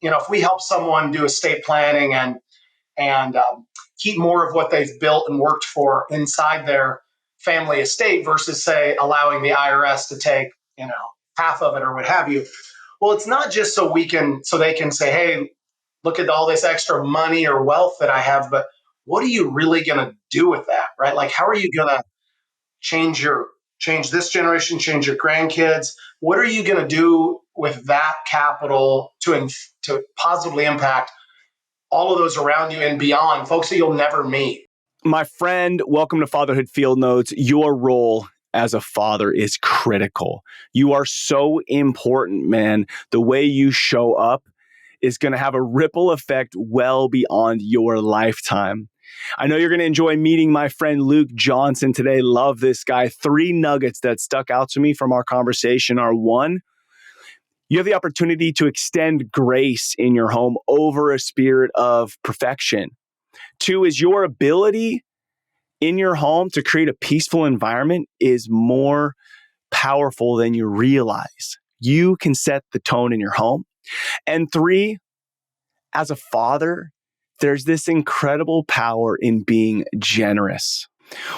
if we help someone do estate planning and keep more of what they've built and worked for inside their family estate versus, say, allowing the IRS to take, half of it or what have you. Well, it's not just so they can say, hey, look at all this extra money or wealth that I have, but what are you really going to do with that, right? Like, how are you going to change this generation, change your grandkids? What are you going to do with that capital to positively impact all of those around you and beyond, folks that you'll never meet? My friend, welcome to Fatherhood Field Notes. Your role as a father is critical. You are so important, man. The way you show up is going to have a ripple effect well beyond your lifetime. I know you're going to enjoy meeting my friend Luke Johnson today. Love this guy. 3 nuggets that stuck out to me from our conversation are: 1, you have the opportunity to extend grace in your home over a spirit of perfection. 2 is your ability in your home to create a peaceful environment is more powerful than you realize. You can set the tone in your home. And 3, as a father, there's this incredible power in being generous.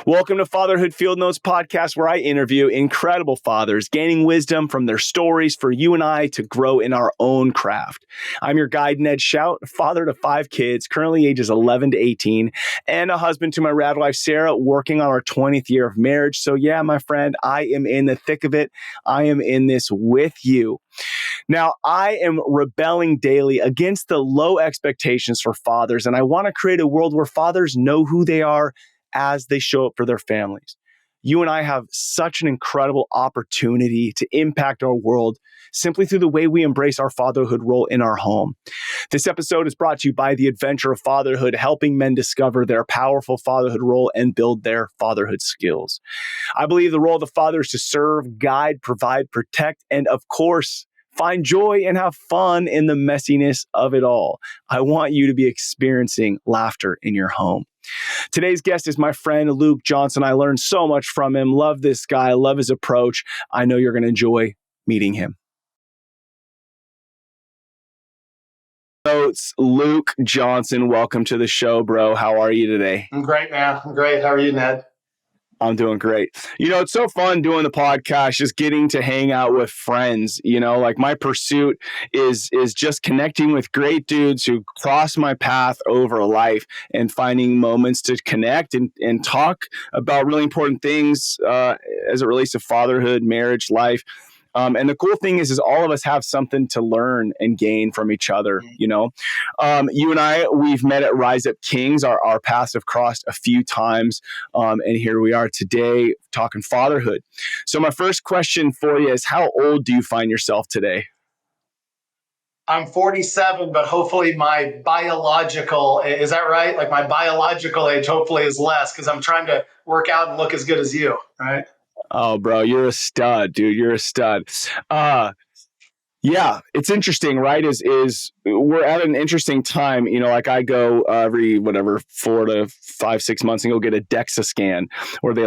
Welcome to Fatherhood Field Notes podcast, where I interview incredible fathers, gaining wisdom from their stories for you and I to grow in our own craft. I'm your guide, Ned Shout, father to 5 kids, currently ages 11 to 18, and a husband to my rad wife, Sarah, working on our 20th year of marriage. So yeah, my friend, I am in the thick of it. I am in this with you. Now, I am rebelling daily against the low expectations for fathers, and I want to create a world where fathers know who they are as they show up for their families. You and I have such an incredible opportunity to impact our world simply through the way we embrace our fatherhood role in our home. This episode is brought to you by the Adventure of Fatherhood, helping men discover their powerful fatherhood role and build their fatherhood skills. I believe the role of the father is to serve, guide, provide, protect, and of course, find joy and have fun in the messiness of it all. I want you to be experiencing laughter in your home. Today's guest is my friend, Luke Johnson. I learned so much from him. Love this guy. Love his approach. I know you're going to enjoy meeting him. So it's Luke Johnson. Welcome to the show, bro. How are you today? I'm great, man. I'm great. How are you, Ned? I'm doing great. It's so fun doing the podcast, just getting to hang out with friends. Like my pursuit is just connecting with great dudes who cross my path over life and finding moments to connect and talk about really important things as it relates to fatherhood, marriage, life. And the cool thing is all of us have something to learn and gain from each other. You and I, we've met at Rise Up Kings. Our paths have crossed a few times. And here we are today talking fatherhood. So my first question for you is, how old do you find yourself today? I'm 47, but hopefully my biological, is that right? Like my biological age hopefully is less, because I'm trying to work out and look as good as you, right? Oh, bro, you're a stud, dude. You're a stud. Yeah, it's interesting, right? Is we're at an interesting time. Like I go every 4 to 5, 6 months and go get a DEXA scan, where they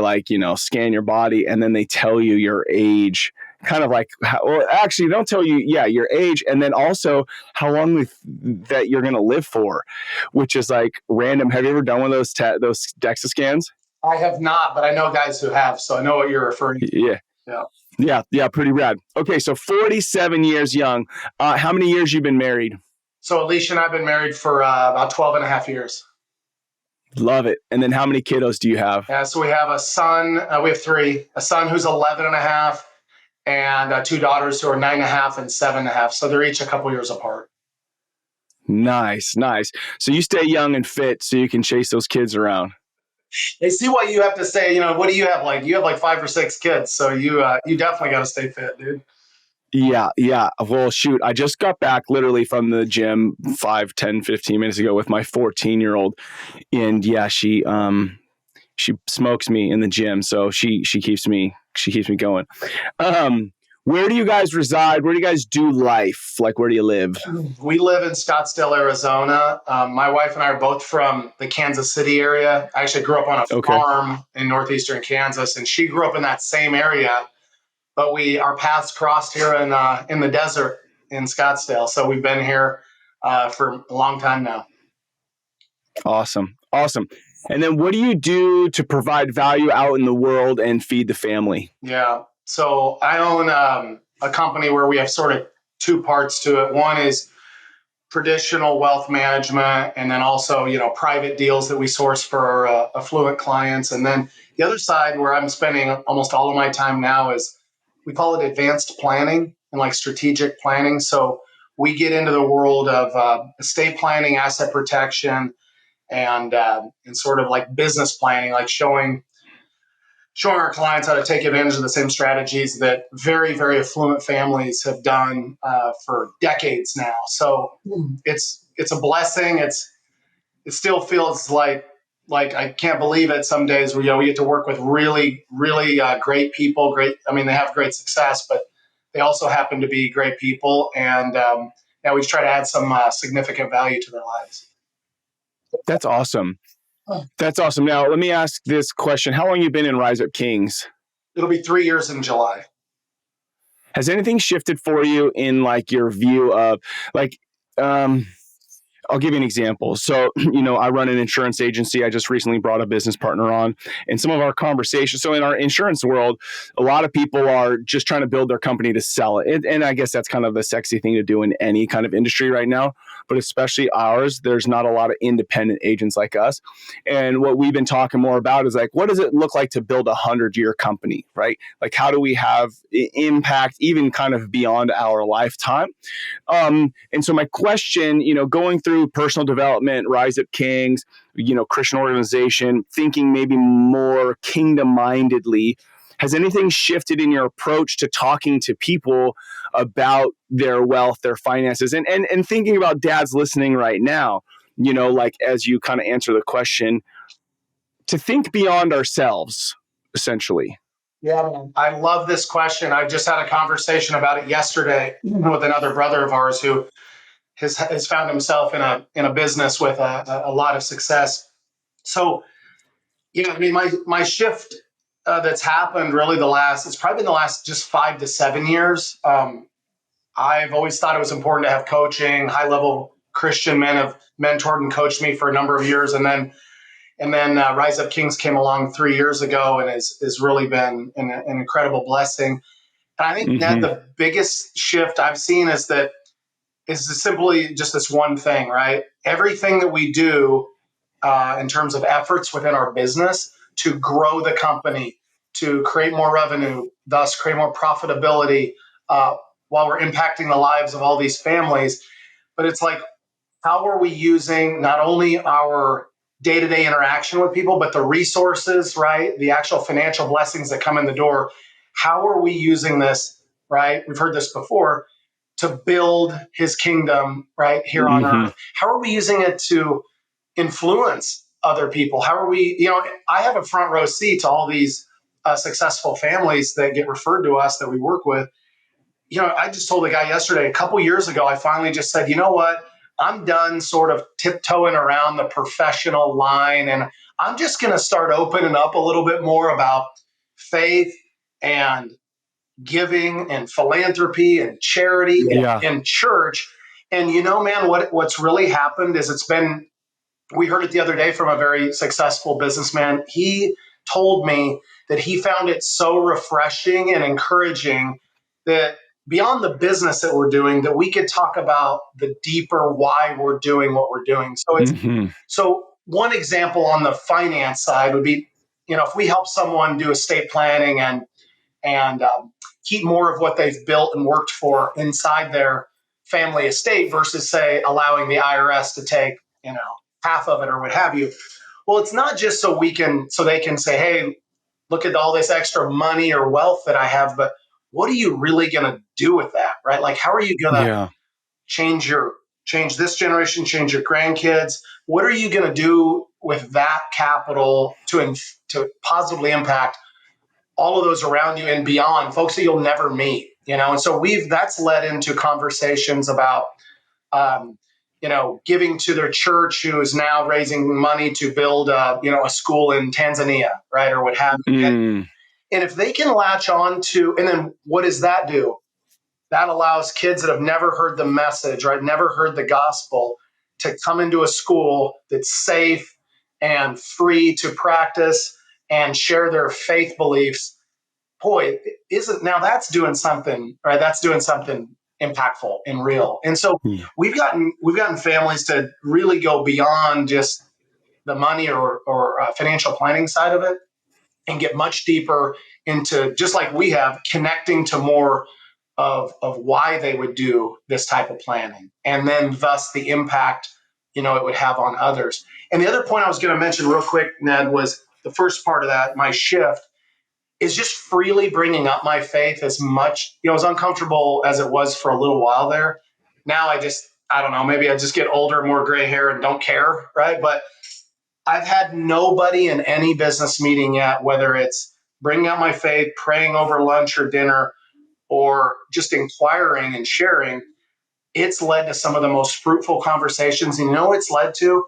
scan your body and then they tell you your age. Kind of like, actually, they'll tell you, your age, and then also how long that you're going to live for, which is like random. Have you ever done one of those DEXA scans? I have not, but I know guys who have, so I know what you're referring to. Yeah, pretty rad. Okay, so 47 years young. How many years you been married? So Alicia and I have been married for about 12 and a half years. Love it. And then how many kiddos do you have? Yeah, so we have a son. We have 3. A son who's 11 and a half, and 2 daughters who are 9 and a half and 7 and a half. So they're each a couple years apart. Nice. So you stay young and fit so you can chase those kids around. They see what you have to say. What do you have? You have 5 or 6 kids. So you definitely got to stay fit, dude. Yeah. Well, shoot, I just got back literally from the gym 5, 10, 15 minutes ago with my 14-year-old. And yeah, she smokes me in the gym. So she keeps me going. Where do you guys reside? Where do you guys do life? Like, where do you live? We live in Scottsdale, Arizona. My wife and I are both from the Kansas City area. I actually grew up on a farm in northeastern Kansas, and she grew up in that same area. But our paths crossed here in the desert in Scottsdale. So we've been here for a long time now. Awesome. Awesome. And then what do you do to provide value out in the world and feed the family? Yeah. So I own a company where we have sort of two parts to it. One is traditional wealth management, and then also, private deals that we source for our affluent clients. And then the other side, where I'm spending almost all of my time now, is we call it advanced planning and like strategic planning. So we get into the world of estate planning, asset protection, and sort of like business planning, like showing our clients how to take advantage of the same strategies that very, very affluent families have done for decades now. So it's a blessing. It still feels like I can't believe it some days where we get to work with really, really great people. Great, I mean, they have great success, but they also happen to be great people, and yeah, we try to add some significant value to their lives. That's awesome. That's awesome. Now, let me ask this question. How long have you been in Rise Up Kings? It'll be 3 years in July. Has anything shifted for you in like your view of like, I'll give you an example. So, I run an insurance agency. I just recently brought a business partner on, and some of our conversations. So, in our insurance world, a lot of people are just trying to build their company to sell it. And I guess that's kind of the sexy thing to do in any kind of industry right now, but especially ours. There's not a lot of independent agents like us. And what we've been talking more about is like, what does it look like to build 100-year company, right? Like, how do we have impact even kind of beyond our lifetime? And so my question, going through personal development, Rise Up Kings, Christian organization, thinking maybe more kingdom mindedly, has anything shifted in your approach to talking to people about their wealth, their finances, and thinking about dads listening right now, like as you kind of answer the question, to think beyond ourselves, essentially? Yeah, I love this question. I just had a conversation about it yesterday with another brother of ours who has found himself in a business with a lot of success. So, I mean, my shift that's happened really it's probably been the last just 5 to 7 years. I've always thought it was important to have coaching. High level Christian men have mentored and coached me for a number of years, and then Rise Up Kings came along 3 years ago and has really been an incredible blessing. And I think that Mm-hmm. the biggest shift I've seen is simply just this one thing, right? Everything that we do in terms of efforts within our business to grow the company, to create more revenue, thus create more profitability, while we're impacting the lives of all these families. But it's like, how are we using not only our day-to-day interaction with people, but the resources, right? The actual financial blessings that come in the door. How are we using this, right? We've heard this before, to build his kingdom right here on Mm-hmm. earth. How are we using it to influence other people? How are we, I have a front row seat to all these successful families that get referred to us that we work with. I just told a guy yesterday, a couple years ago, I finally just said, you know what? I'm done sort of tiptoeing around the professional line, and I'm just going to start opening up a little bit more about faith and giving and philanthropy and charity Yeah. and church. And man, what's really happened is we heard it the other day from a very successful businessman. He told me that he found it so refreshing and encouraging that beyond the business that we're doing, that we could talk about the deeper why we're doing what we're doing. Mm-hmm. So one example on the finance side would be, if we help someone do estate planning and keep more of what they've built and worked for inside their family estate versus, say, allowing the IRS to take, half of it or what have you. Well, it's not just so they can say, hey, look at all this extra money or wealth that I have, but what are you really going to do with that, right? Like, how are you going to Yeah. change this generation, change your grandkids? What are you going to do with that capital to positively impact all of those around you and beyond, folks that you'll never meet, And so that's led into conversations about, giving to their church, who is now raising money to build, a school in Tanzania, right, or what have you. Mm. And if they can latch on to, and then what does that do? that allows kids that have never heard the message, right, never heard the gospel, to come into a school that's safe and free to practice and share their faith beliefs. Boy, isn't now that's doing something, right? That's doing something impactful and real. And so Yeah. we've gotten families to really go beyond just the money or financial planning side of it and get much deeper into, just like we have, connecting to more of why they would do this type of planning, and then thus the impact it would have on others. And the other point I was going to mention real quick, Ned, was the first part of that, my shift, is just freely bringing up my faith as much, as uncomfortable as it was for a little while there. Now I don't know, maybe I just get older, more gray hair, and don't care, right? But I've had nobody in any business meeting yet, whether it's bringing up my faith, praying over lunch or dinner, or just inquiring and sharing. It's led to some of the most fruitful conversations. And it's led to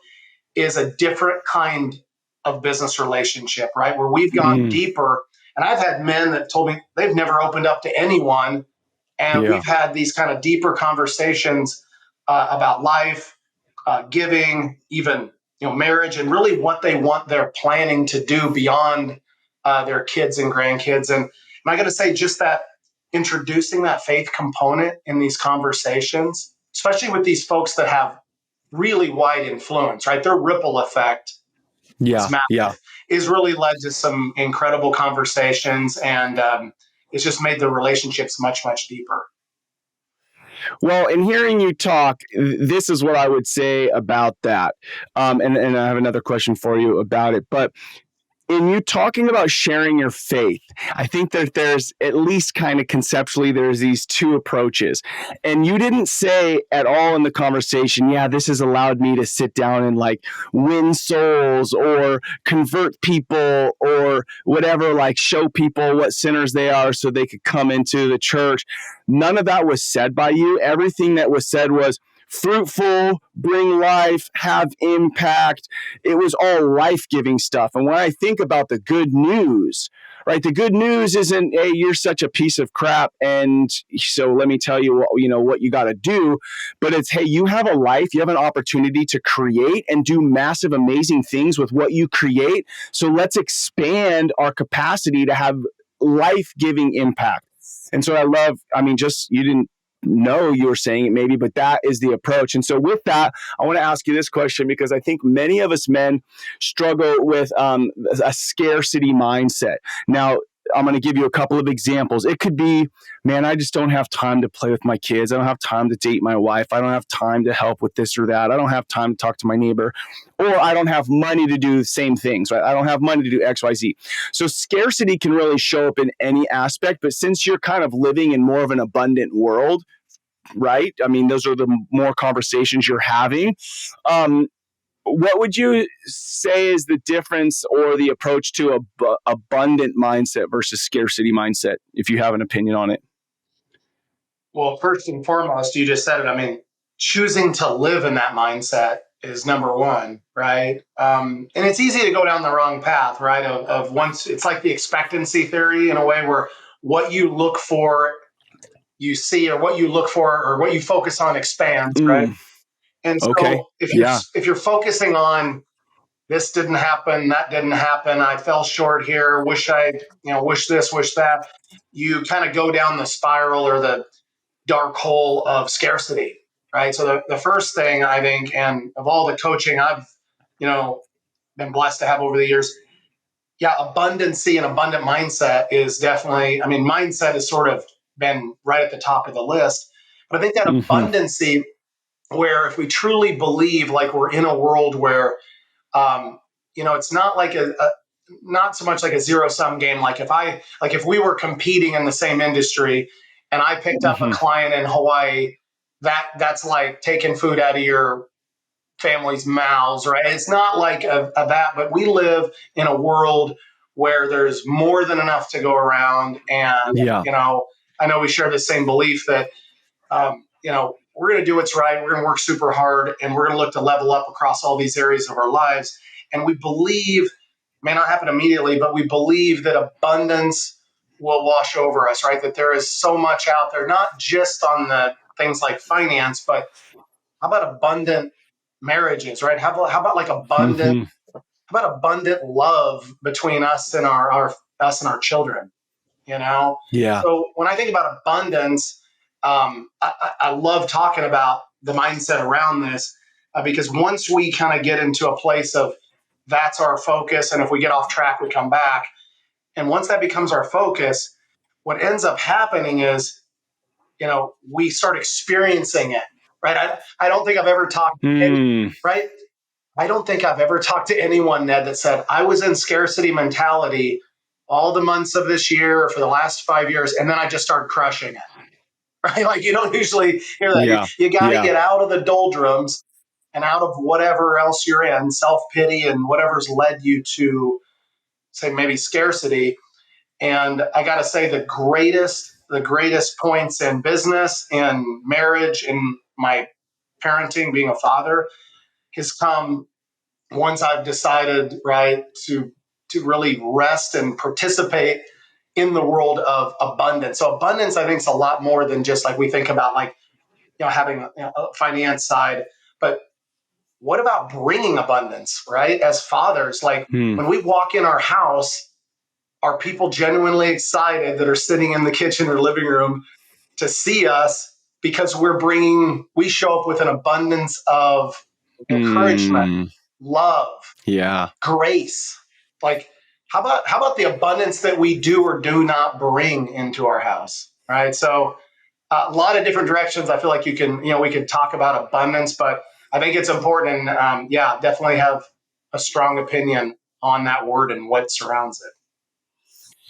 is a different kind of business relationship, right? Where we've gone Mm, deeper. And I've had men that told me they've never opened up to anyone. And yeah. we've had these kind of deeper conversations about life, giving, even marriage, and really what they want they're planning to do beyond their kids and grandkids. And I got to say, just that introducing that faith component in these conversations, especially with these folks that have really wide influence, right? Their ripple effect is Yeah. Yeah. massive, is really led to some incredible conversations, and it's just made the relationships much, much deeper. Well, in hearing you talk, this is what I would say about that. And I have another question for you about it. But in you talking about sharing your faith, I think that there's at least kind of conceptually, there's these two approaches. And you didn't say at all in the conversation, yeah, this has allowed me to sit down and like win souls or convert people or whatever, like show people what sinners they are so they could come into the church. None of that was said by you. Everything that was said was fruitful, bring life, have impact. It was all life-giving stuff. And when I think about the good news, right, the good news isn't, hey, you're such a piece of crap, and so let me tell you what you got to do. But it's, hey, you have a life, you have an opportunity to create and do massive, amazing things with what you create. So let's expand our capacity to have life-giving impact. And so just you didn't know you were saying it maybe, but that is the approach. And so with that, I want to ask you this question, because I think many of us men struggle with a scarcity mindset. Now, I'm going to give you a couple of examples. It could be, man, I just don't have time to play with my kids. I don't have time to date my wife. I don't have time to help with this or that. I don't have time to talk to my neighbor, or I don't have money to do the same things, right? I don't have money to do X, Y, Z. So scarcity can really show up in any aspect, but since you're kind of living in more of an abundant world, right? I mean, those are the more conversations you're having. Um, what would you say is the difference or the approach to a abundant mindset versus scarcity mindset, if you have an opinion on it? Well, first and foremost, you just said it. I mean, choosing to live in that mindset is number one, right? And it's easy to go down the wrong path, right? Of once, it's like the expectancy theory in a way, where what you look for, you see, or what you look for, or what you focus on expands, right? Mm, And okay. so Yeah. if you're focusing on this didn't happen, that didn't happen, I fell short here, wish this, wish that, you kind of go down the spiral or the dark hole of scarcity, right? So the first thing I think, and of all the coaching I've, you know, been blessed to have over the years, yeah, abundancy and abundant mindset is definitely, I mean, mindset has sort of been right at the top of the list. But I think that Mm-hmm. abundancy, where if we truly believe like we're in a world where, um, it's not like not so much like a zero sum game. If we were competing in the same industry and I picked up a Mm-hmm. client in Hawaii, that's like taking food out of your family's mouths, right? It's not like a that, but we live in a world where there's more than enough to go around. And, Yeah. I know we share the same belief that, we're going to do what's right. We're going to work super hard, and we're going to look to level up across all these areas of our lives. And we believe, may not happen immediately, but we believe that abundance will wash over us, right? That there is so much out there, not just on the things like finance, but how about abundant marriages, right? How about like abundant, Hmm. how about abundant love between us and our us and our children, you know? Yeah. So when I think about abundance, I love talking about the mindset around this because once we kind of get into a place of that's our focus, and if we get off track, we come back. And once that becomes our focus, what ends up happening is, we start experiencing it, right? I don't think I've ever talked, Mm. right? I don't think I've ever talked to anyone, Ned, that said, I was in scarcity mentality all the months of this year or for the last 5 years, and then I just started crushing it, right? Like you don't usually hear that. You, Yeah. you got to Yeah. get out of the doldrums and out of whatever else you're in, self pity and whatever's led you to, say, maybe scarcity. And I got to say, the greatest points in business, in marriage, in my parenting, being a father, has come once I've decided, right, to really rest and participate in the world of abundance. So abundance, I think, is a lot more than just like we think about, like having a finance side, but what about bringing abundance, right? As fathers, like Mm. when we walk in our house, are people genuinely excited that are sitting in the kitchen or living room to see us because we show up with an abundance of encouragement, Mm. love, Yeah. grace. Like, how about the abundance that we do or do not bring into our house, right? So a lot of different directions. I feel like we could talk about abundance, but I think it's important, and yeah, definitely have a strong opinion on that word and what surrounds it.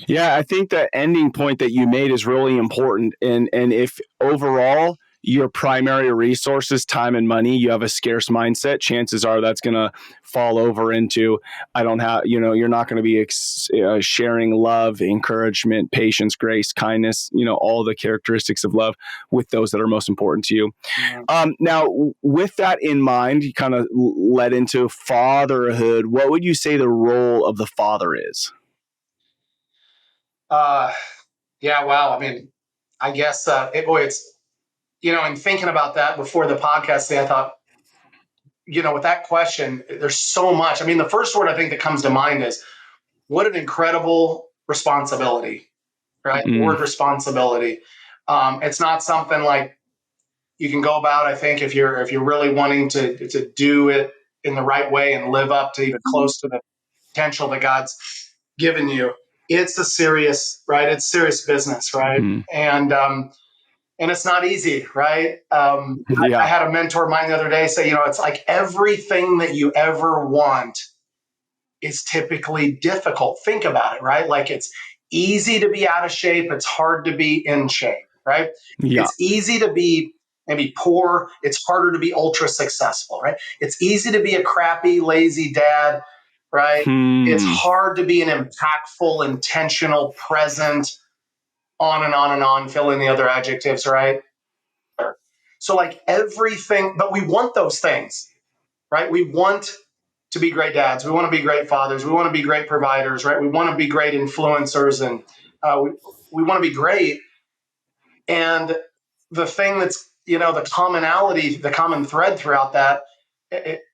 Yeah, I think the ending point that you made is really important. And if overall your primary resources, time and money, you have a scarce mindset, chances are that's going to fall over into I don't have, you're not going to be sharing love, encouragement, patience, grace, kindness, all the characteristics of love with those that are most important to you. Yeah. Now, with that in mind, you kind of led into fatherhood. What would you say the role of the father is? Uh, yeah. Wow. I mean, I guess it's in thinking about that before the podcast today, I thought, with that question, there's so much. I mean, the first word I think that comes to mind is what an incredible responsibility, right? The Mm. word responsibility. It's not something like you can go about. I think if you're really wanting to do it in the right way and live up to even close to the potential that God's given you, it's a serious, right? It's serious business, right? Mm. And it's not easy, right? I Yeah. had a mentor of mine the other day say, it's like everything that you ever want is typically difficult. Think about it, right? Like it's easy to be out of shape, it's hard to be in shape, right? Yeah. It's easy to be maybe poor, it's harder to be ultra successful, right? It's easy to be a crappy, lazy dad, right? It's Hmm. hard to be an impactful, intentional, present, on and on and on, fill in the other adjectives, right? So, like everything, but we want those things, right? We want to be great dads. We want to be great fathers. We want to be great providers, right? We want to be great influencers, and we want to be great. And the thing that's, the commonality, the common thread throughout that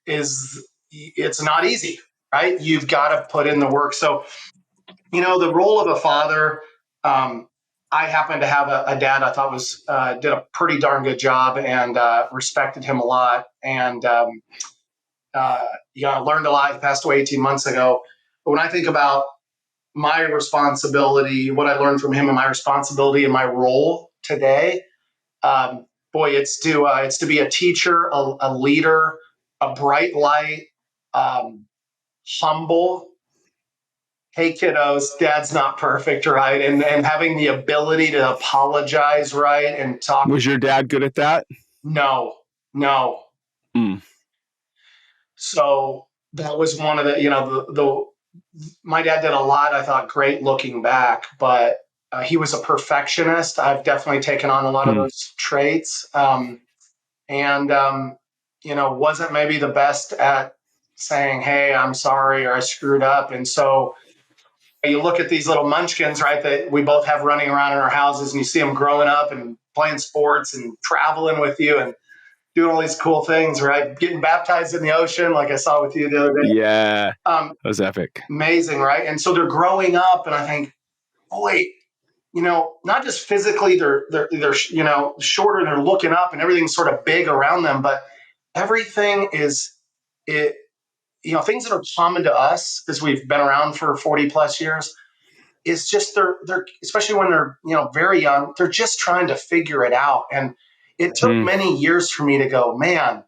is it's not easy, right? You've got to put in the work. So, the role of a father, I happen to have a dad I thought did a pretty darn good job, and respected him a lot. And I learned a lot. He passed away 18 months ago. But when I think about my responsibility, what I learned from him, and my responsibility and my role today, boy, it's to be a teacher, a leader, a bright light, um, humble. Hey, kiddos, dad's not perfect, right? And having the ability to apologize, right, and talk. Was your dad good at that? No, no. Mm. So that was one of the my dad did a lot, I thought, great looking back, but he was a perfectionist. I've definitely taken on a lot of Mm. those traits, and wasn't maybe the best at saying, "Hey, I'm sorry," or "I screwed up," and so you look at these little munchkins, right, that we both have running around in our houses, and you see them growing up and playing sports and traveling with you and doing all these cool things, right? Getting baptized in the ocean, like I saw with you the other day. Yeah, that was epic. Amazing, right? And so they're growing up, and I think, boy, not just physically, they're shorter, they're looking up, and everything's sort of big around them, but everything is it. Things that are common to us because we've been around for 40 plus years is just they're especially when they're very young, they're just trying to figure it out. And it took Mm, many years for me to go, man,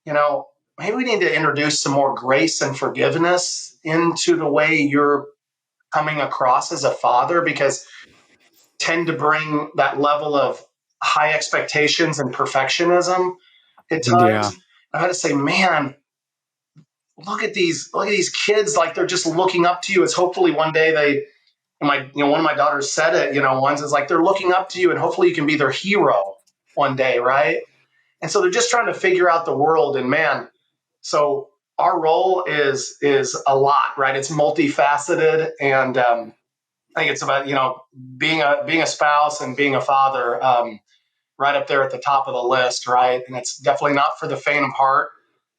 you know, maybe we need to introduce some more grace and forgiveness into the way you're coming across as a father, because tend to bring that level of high expectations and perfectionism at yeah. times. I had to say, man, look at these kids, like they're just looking up to you, as hopefully one day they, one of my daughters said it, once, is like they're looking up to you and hopefully you can be their hero one day, right? And so they're just trying to figure out the world. And man, so our role is a lot, right? It's multifaceted. And I think it's about being a spouse and being a father, right up there at the top of the list, right? And it's definitely not for the faint of heart.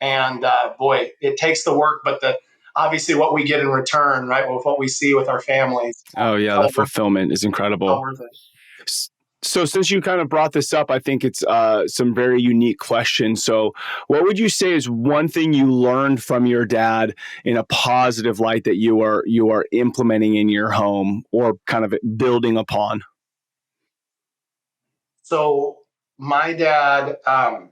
And boy, it takes the work, but the obviously what we get in return, right, with what we see with our families, Oh yeah, the all worth, fulfillment is all incredible. worth it. So since you kind of brought this up, I think it's some very unique questions. So what would you say is one thing you learned from your dad in a positive light that you are implementing in your home or kind of building upon? So my dad had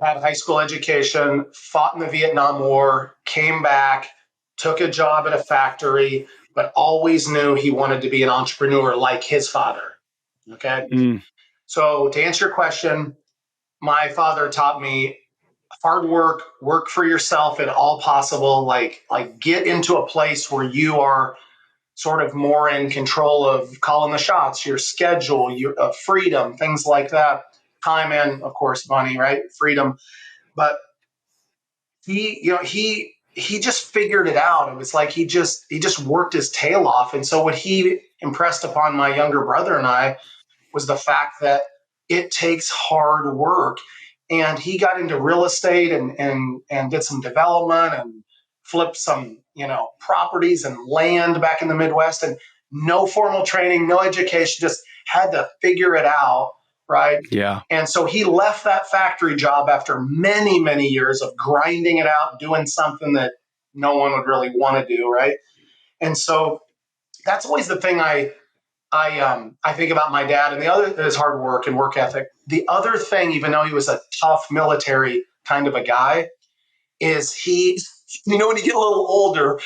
a high school education, fought in the Vietnam War, came back, took a job at a factory, but always knew he wanted to be an entrepreneur like his father. Okay. Mm, So to answer your question, my father taught me hard work, work for yourself at all possible, like get into a place where you are sort of more in control of calling the shots, your schedule, your freedom, things like that. Time and of course money, right? Freedom. But he just figured it out. It was like he just worked his tail off. And so what he impressed upon my younger brother and I was the fact that it takes hard work. And he got into real estate and did some development and flipped some, properties and land back in the Midwest, and no formal training, no education, just had to figure it out, right? yeah, And so he left that factory job after many, many years of grinding it out, doing something that no one would really want to do, right? And so that's always the thing I think about my dad, and the other is hard work and work ethic. The other thing, even though he was a tough military kind of a guy, is when you get a little older,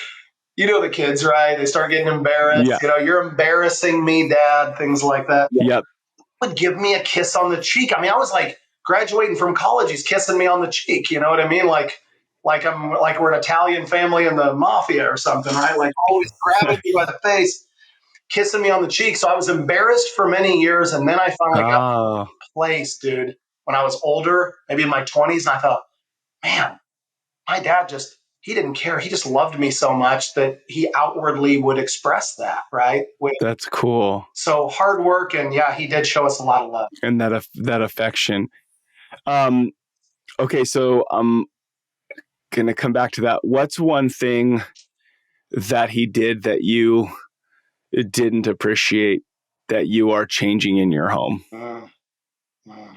the kids, right? They start getting embarrassed. yeah, You're embarrassing me, Dad. Things like that. Yeah. yep, Would give me a kiss on the cheek. I mean, I was like graduating from college. He's kissing me on the cheek. You know what I mean? Like we're an Italian family in the mafia or something, right? Like always grabbing me by the face, kissing me on the cheek. So I was embarrassed for many years. And then I finally got to oh, a place, dude, when I was older, maybe in my 20s. And I thought, man, my dad he didn't care. He just loved me so much that he outwardly would express that, right? that's cool. So hard work. And yeah, he did show us a lot of love. And that affection. Um, okay, so I'm gonna come back to that. What's one thing that he did that you didn't appreciate that you are changing in your home? Mm, mm.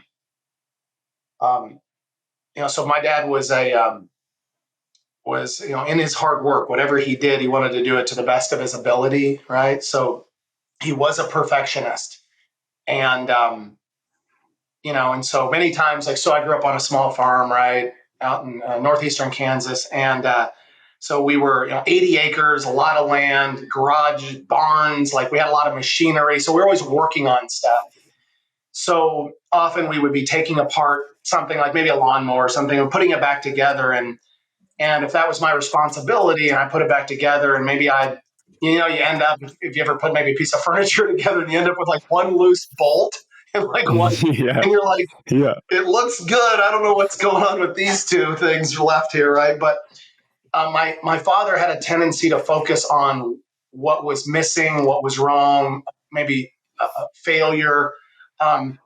Um, so my dad was in his hard work, whatever he did, he wanted to do it to the best of his ability, right? So he was a perfectionist, and and so many times, like, so I grew up on a small farm, right, out in northeastern Kansas, and so we were 80 acres, a lot of land, garage, barns, like we had a lot of machinery, so we were always working on stuff. So often we would be taking apart something like maybe a lawnmower or something and putting it back together, and if that was my responsibility and I put it back together, and maybe you end up, if you ever put maybe a piece of furniture together and you end up with like one loose bolt and like one, Yeah, and you're like, yeah, it looks good. I don't know what's going on with these two things left here, right? But My father had a tendency to focus on what was missing, what was wrong, maybe failure. Um,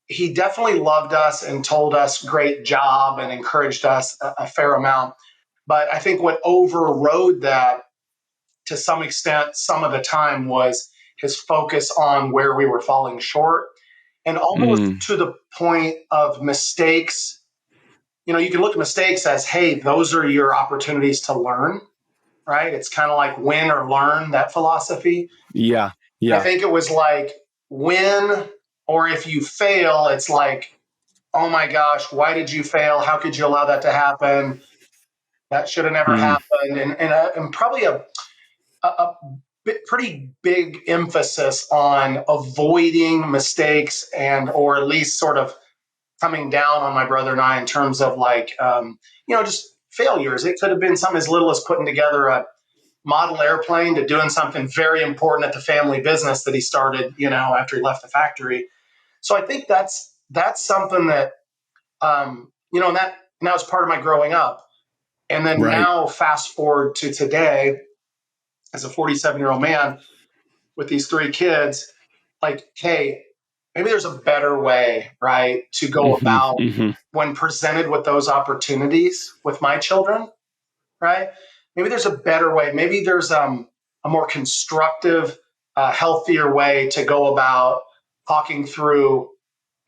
he definitely loved us and told us great job and encouraged us a fair amount. But I think what overrode that to some extent, some of the time, was his focus on where we were falling short, and almost Mm, to the point of mistakes. You can look at mistakes as, hey, those are your opportunities to learn, right? It's kind of like win or learn, that philosophy. yeah. I Yeah. think it was like win, or if you fail, it's like, oh my gosh, why did you fail? How could you allow that to happen? That should have never Mm, happened. And probably a pretty big emphasis on avoiding mistakes, and or at least sort of coming down on my brother and I in terms of like, just failures. It could have been something as little as putting together a model airplane to doing something very important at the family business that he started, after he left the factory. So I think that's something that, and that was part of my growing up. And then right. now fast forward to today as a 47-year-old man with these three kids, like, hey, maybe there's a better way, right, to go Hmm. about Hmm. when presented with those opportunities with my children, right? Maybe there's a better way. Maybe there's a more constructive, healthier way to go about talking through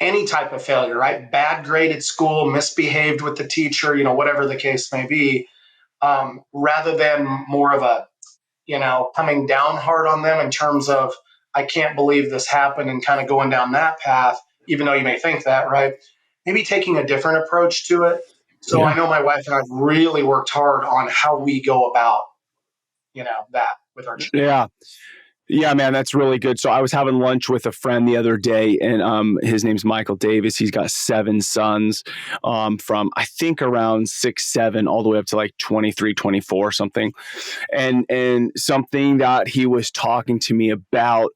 any type of failure, right? Bad grade at school, misbehaved with the teacher, whatever the case may be, rather than more of a, coming down hard on them in terms of, I can't believe this happened, and kind of going down that path, even though you may think that, right? Maybe taking a different approach to it. So I Yeah. know my wife and I really worked hard on how we go about, that with our children. Yeah. Yeah, man, that's really good. So I was having lunch with a friend the other day, and his name's Michael Davis. He's got seven sons, from I think around 6, 7, all the way up to like 23, 24, something. And something that he was talking to me about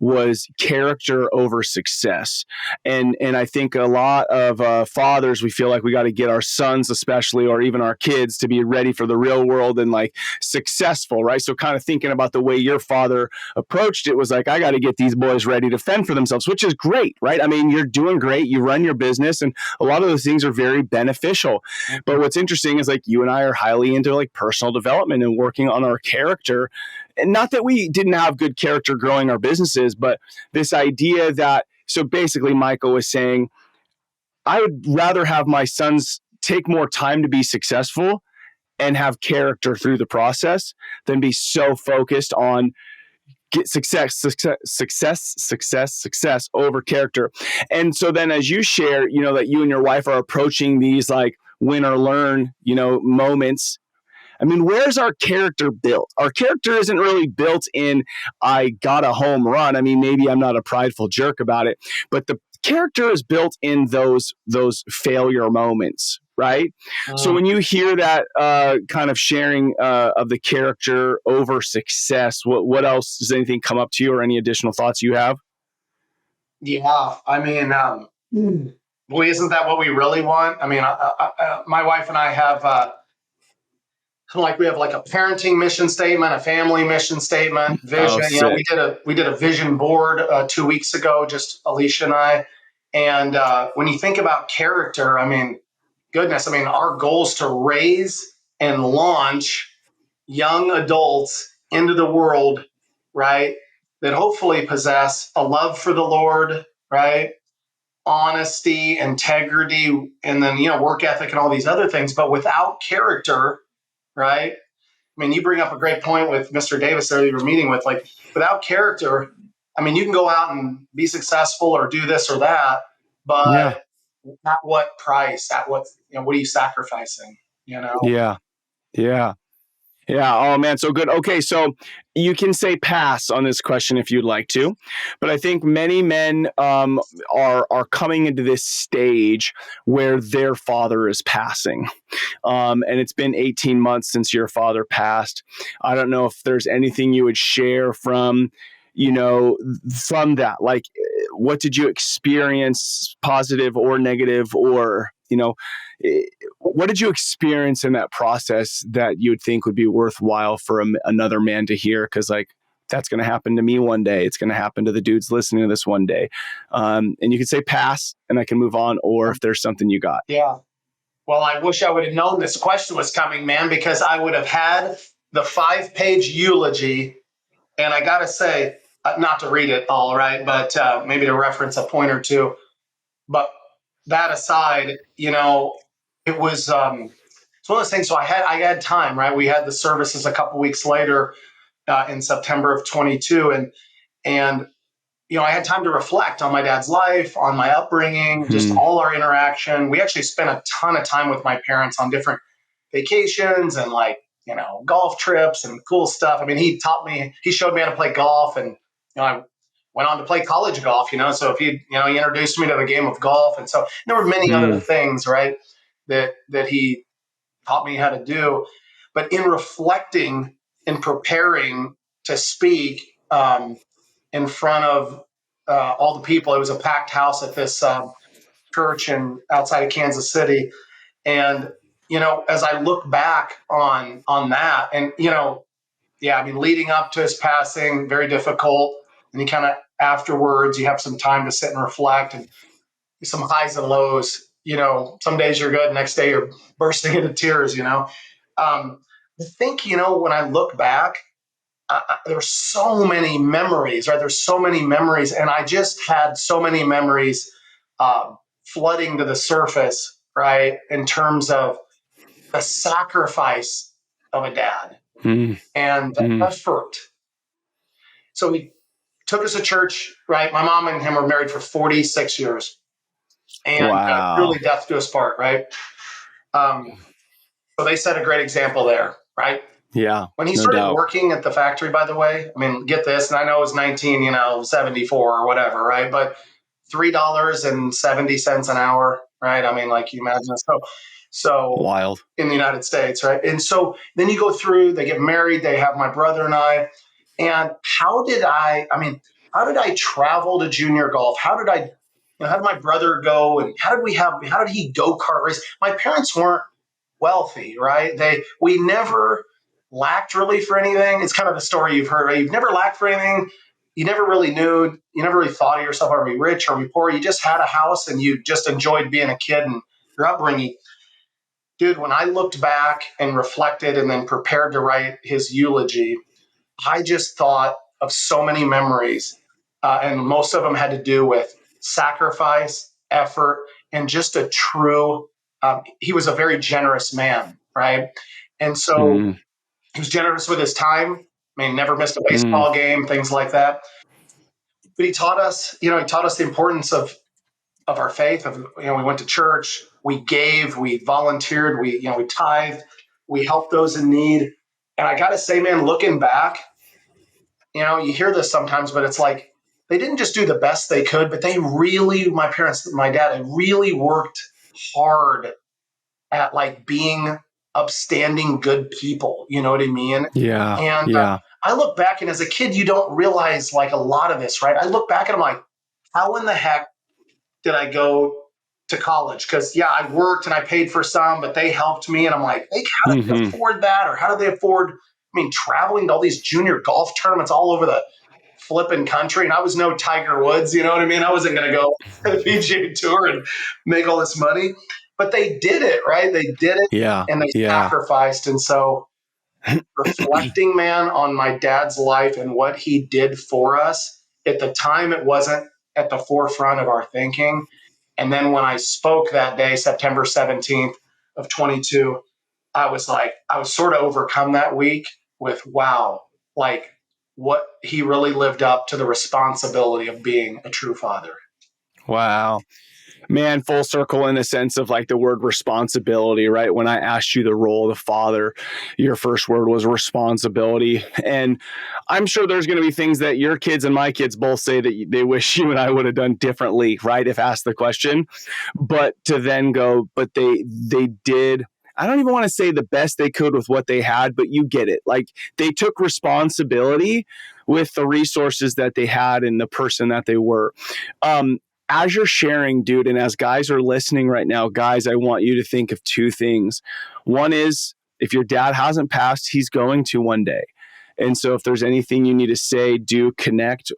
was character over success. And I think a lot of fathers, we feel like we got to get our sons, especially, or even our kids, to be ready for the real world and like successful, right? So kind of thinking about the way your father approached it was like, I got to get these boys ready to fend for themselves, which is great, right? I mean, you're doing great, you run your business, and a lot of those things are very beneficial. But what's interesting is like you and I are highly into like personal development and working on our character. And not that we didn't have good character growing our businesses, but this idea that, so basically, Michael was saying, I would rather have my sons take more time to be successful and have character through the process than be so focused on get success over character. And so then as you share, that you and your wife are approaching these like win or learn, moments. I mean, where's our character built? Our character isn't really built in, I got a home run. I mean, maybe I'm not a prideful jerk about it, but the character is built in those failure moments, right? So Mm, when you hear that kind of sharing of the character over success, what else does anything come up to you, or any additional thoughts you have? yeah, I mean, boy, isn't that what we really want? I mean, my wife and I have, like, we have like a parenting mission statement, a family mission statement, Oh, vision. We sick. did a vision board 2 weeks ago, just Alicia and I. And when you think about character, I mean, goodness, I mean, our goal is to raise and launch young adults into the world, right? That hopefully possess a love for the Lord, right? Honesty, integrity, and then, work ethic and all these other things. But without character, right? I mean, you bring up a great point with Mr. Davis there you were meeting with. Like, without character, I mean, you can go out and be successful or do this or that, Yeah. but at what price? At what, what are you sacrificing? You know? Yeah. Yeah. Yeah. Oh man, so good. Okay, so you can say pass on this question if you'd like to, but I think many men are coming into this stage where their father is passing, and it's been 18 months since your father passed. I don't know if there's anything you would share from, from that. Like, what did you experience, positive or negative, or? What did you experience in that process that you would think would be worthwhile for another man to hear? Because that's going to happen to me one day. It's going to happen to the dudes listening to this one day. And you can say pass and I can move on, or if there's something you got. Yeah. Well, I wish I would have known this question was coming, man, because I would have had the 5-page eulogy. And I got to say, not to read it all, right, but maybe to reference a point or two. But that aside, it was it's one of those things. So I had time, right? We had the services a couple weeks later in September of 22, and I had time to reflect on my dad's life, on my upbringing, just all our interaction. We actually spent a ton of time with my parents on different vacations and golf trips and cool stuff. I mean, he showed me how to play golf, and I went on to play college golf. So if he introduced me to the game of golf, and so there were many other things, right, that he taught me how to do. But in reflecting and preparing to speak in front of all the people, it was a packed house at this church outside of Kansas City. And, as I look back on that and, yeah, I mean, leading up to his passing, very difficult. And you kind of afterwards, you have some time to sit and reflect and some highs and lows. Some days you're good, next day you're bursting into tears, I think, when I look back, there's so many memories, right? There's so many memories. And I just had so many memories flooding to the surface, right? In terms of the sacrifice of a dad and the effort. So he took us to church, right? My mom and him were married for 46 years, and Wow. truly death do us part, right? So they set a great example there, right? Yeah. When he started working at the factory, by the way, I mean, get this, and I know it was 1974 or whatever, right? But $3.70 an hour, right? I mean, you imagine. So wild in the United States, right? And so then you go through, they get married, they have my brother and I. And how did I travel to junior golf? How did my brother go? And how did he go kart race? My parents weren't wealthy, right? We never lacked really for anything. It's kind of the story you've heard, right? You've never lacked for anything. You never really knew, you never really thought of yourself, are we rich? Are we poor? You just had a house and you just enjoyed being a kid and your upbringing. Dude, when I looked back and reflected and then prepared to write his eulogy, I just thought of so many memories, and most of them had to do with sacrifice, effort, and just a true. He was a very generous man, right? And so he was generous with his time. I mean, never missed a baseball game, things like that. But he taught us, the importance of our faith. We went to church, we gave, we volunteered, we tithed, we helped those in need. And I got to say, man, looking back, you hear this sometimes, but it's like they didn't just do the best they could, but they really, my parents, my dad, really worked hard at being upstanding, good people. You know what I mean? Yeah. And yeah. I look back, and as a kid, you don't realize a lot of this, right? I look back and I'm like, how in the heck did I go to college? Because I worked and I paid for some, but they helped me, and I'm like, hey, how did they afford that, or how did they afford? I mean, traveling to all these junior golf tournaments all over the flipping country, and I was no Tiger Woods, you know what I mean? I wasn't going to go to the PGA Tour and make all this money, but they did it, right? They did it, and they sacrificed, and so reflecting, man, on my dad's life and what he did for us at the time, it wasn't at the forefront of our thinking. And then when I spoke that day, September 17th of 22, I was sort of overcome that week with, wow, what he really lived up to the responsibility of being a true father. Wow. Man, full circle in the sense of the word responsibility, right? When I asked you the role of the father, your first word was responsibility. And I'm sure there's going to be things that your kids and my kids both say that they wish you and I would have done differently, right? If asked the question, but to then go, but they did. I don't even want to say the best they could with what they had, but you get it. They took responsibility with the resources that they had and the person that they were. as you're sharing, dude, and as guys are listening right now, guys, I want you to think of two things. One is, if your dad hasn't passed, he's going to one day. And so if there's anything you need to say, do, connect,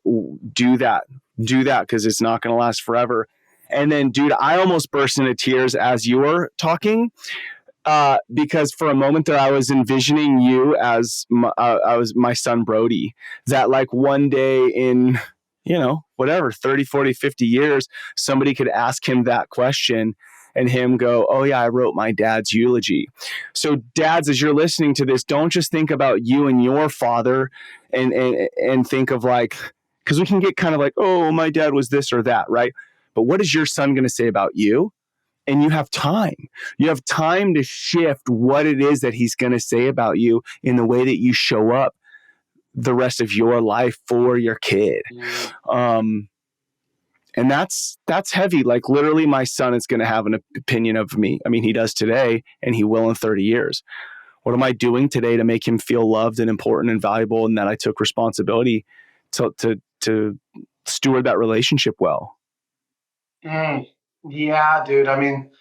do that. Do that, because it's not going to last forever. And then, dude, I almost burst into tears as you were talking, because for a moment there, I was envisioning you as I was my son Brody, that like one day in, whatever, 30, 40, 50 years, somebody could ask him that question and him go, oh yeah, I wrote my dad's eulogy. So dads, as you're listening to this, don't just think about you and your father and think of like, because we can get kind of like, oh, my dad was this or that, right? But what is your son going to say about you? And you have time. You have time to shift what it is that he's going to say about you in the way that you show up the rest of your life for your kid. And that's heavy. Like literally, my son is going to have an opinion of me. I mean, he does today, and he will in 30 years. What am I doing today to make him feel loved and important and valuable, and that I took responsibility to steward that relationship well? Yeah, dude. I mean,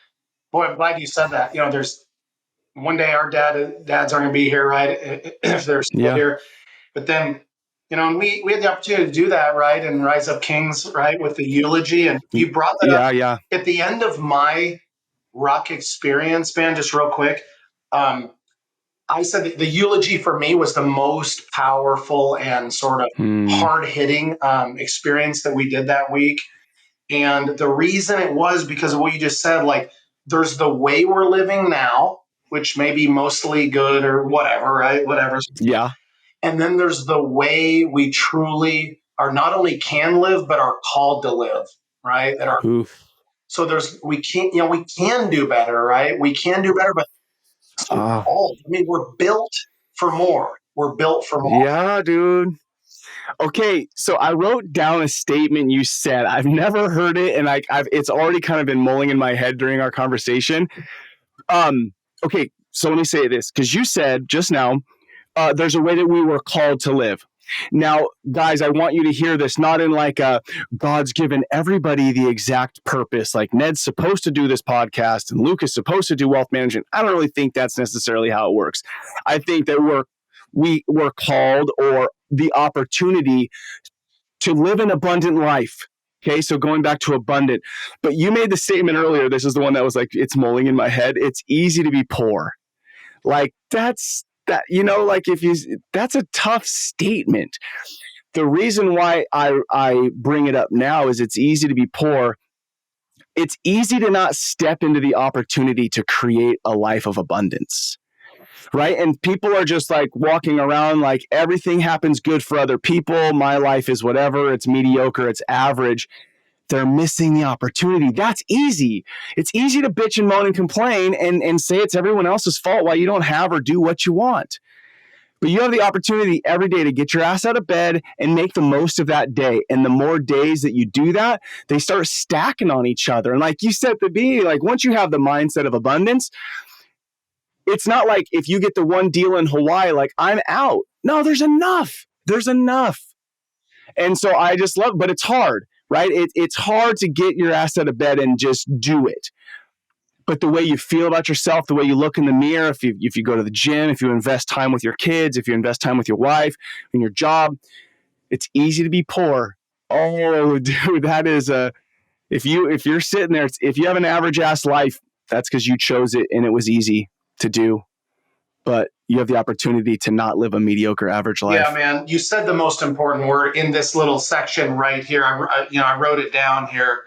boy, I'm glad you said that. There's one day our dads aren't going to be here, right? If they're still Yeah. here. But then, and we had the opportunity to do that, right? And Rise Up Kings, right? With the eulogy. And you brought that up Yeah. at the end of my rock experience, man, just real quick. I said that the eulogy for me was the most powerful and sort of hard hitting experience that we did that week. And the reason it was because of what you just said, like there's the way we're living now, which may be mostly good or whatever, right? Whatever. Yeah. And then there's the way we truly are not only can live, but are called to live, right? So we can do better, right? We can do better, but called. I mean, we're built for more. We're built for more. Yeah, dude. Okay, so I wrote down a statement you said. I've never heard it, and it's already kind of been mulling in my head during our conversation. Okay, so let me say this, because you said just now, there's a way that we were called to live. Now, guys, I want you to hear this, not in like God's given everybody the exact purpose. Like Ned's supposed to do this podcast and Luke is supposed to do wealth management. I don't really think that's necessarily how it works. I think that we're called, or the opportunity to live an abundant life. Okay, so going back to abundant. But you made the statement earlier. This is the one that was like, it's mulling in my head. It's easy to be poor. Like that's a tough statement. The reason why I bring it up now is it's easy to be poor. It's easy to not step into the opportunity to create a life of abundance. Right. And people are just like walking around like everything happens good for other people. My life is whatever. It's mediocre. It's average. They're missing the opportunity. That's easy. It's easy to bitch and moan and complain and say it's everyone else's fault why you don't have or do what you want. But you have the opportunity every day to get your ass out of bed and make the most of that day. And the more days that you do that, they start stacking on each other. And like you said at the beginning, like once you have the mindset of abundance, it's not like if you get the one deal in Hawaii, like I'm out. No, there's enough. There's enough. And so I just love, but it's hard, right? It's hard to get your ass out of bed and just do it. But the way you feel about yourself, the way you look in the mirror, if you go to the gym, if you invest time with your kids, if you invest time with your wife, in your job, it's easy to be poor. Oh, dude, that is if you're sitting there, if you have an average ass life, that's because you chose it and it was easy to do. But you have the opportunity to not live a mediocre average life. Yeah, man, you said the most important word in this little section right here. I wrote it down here.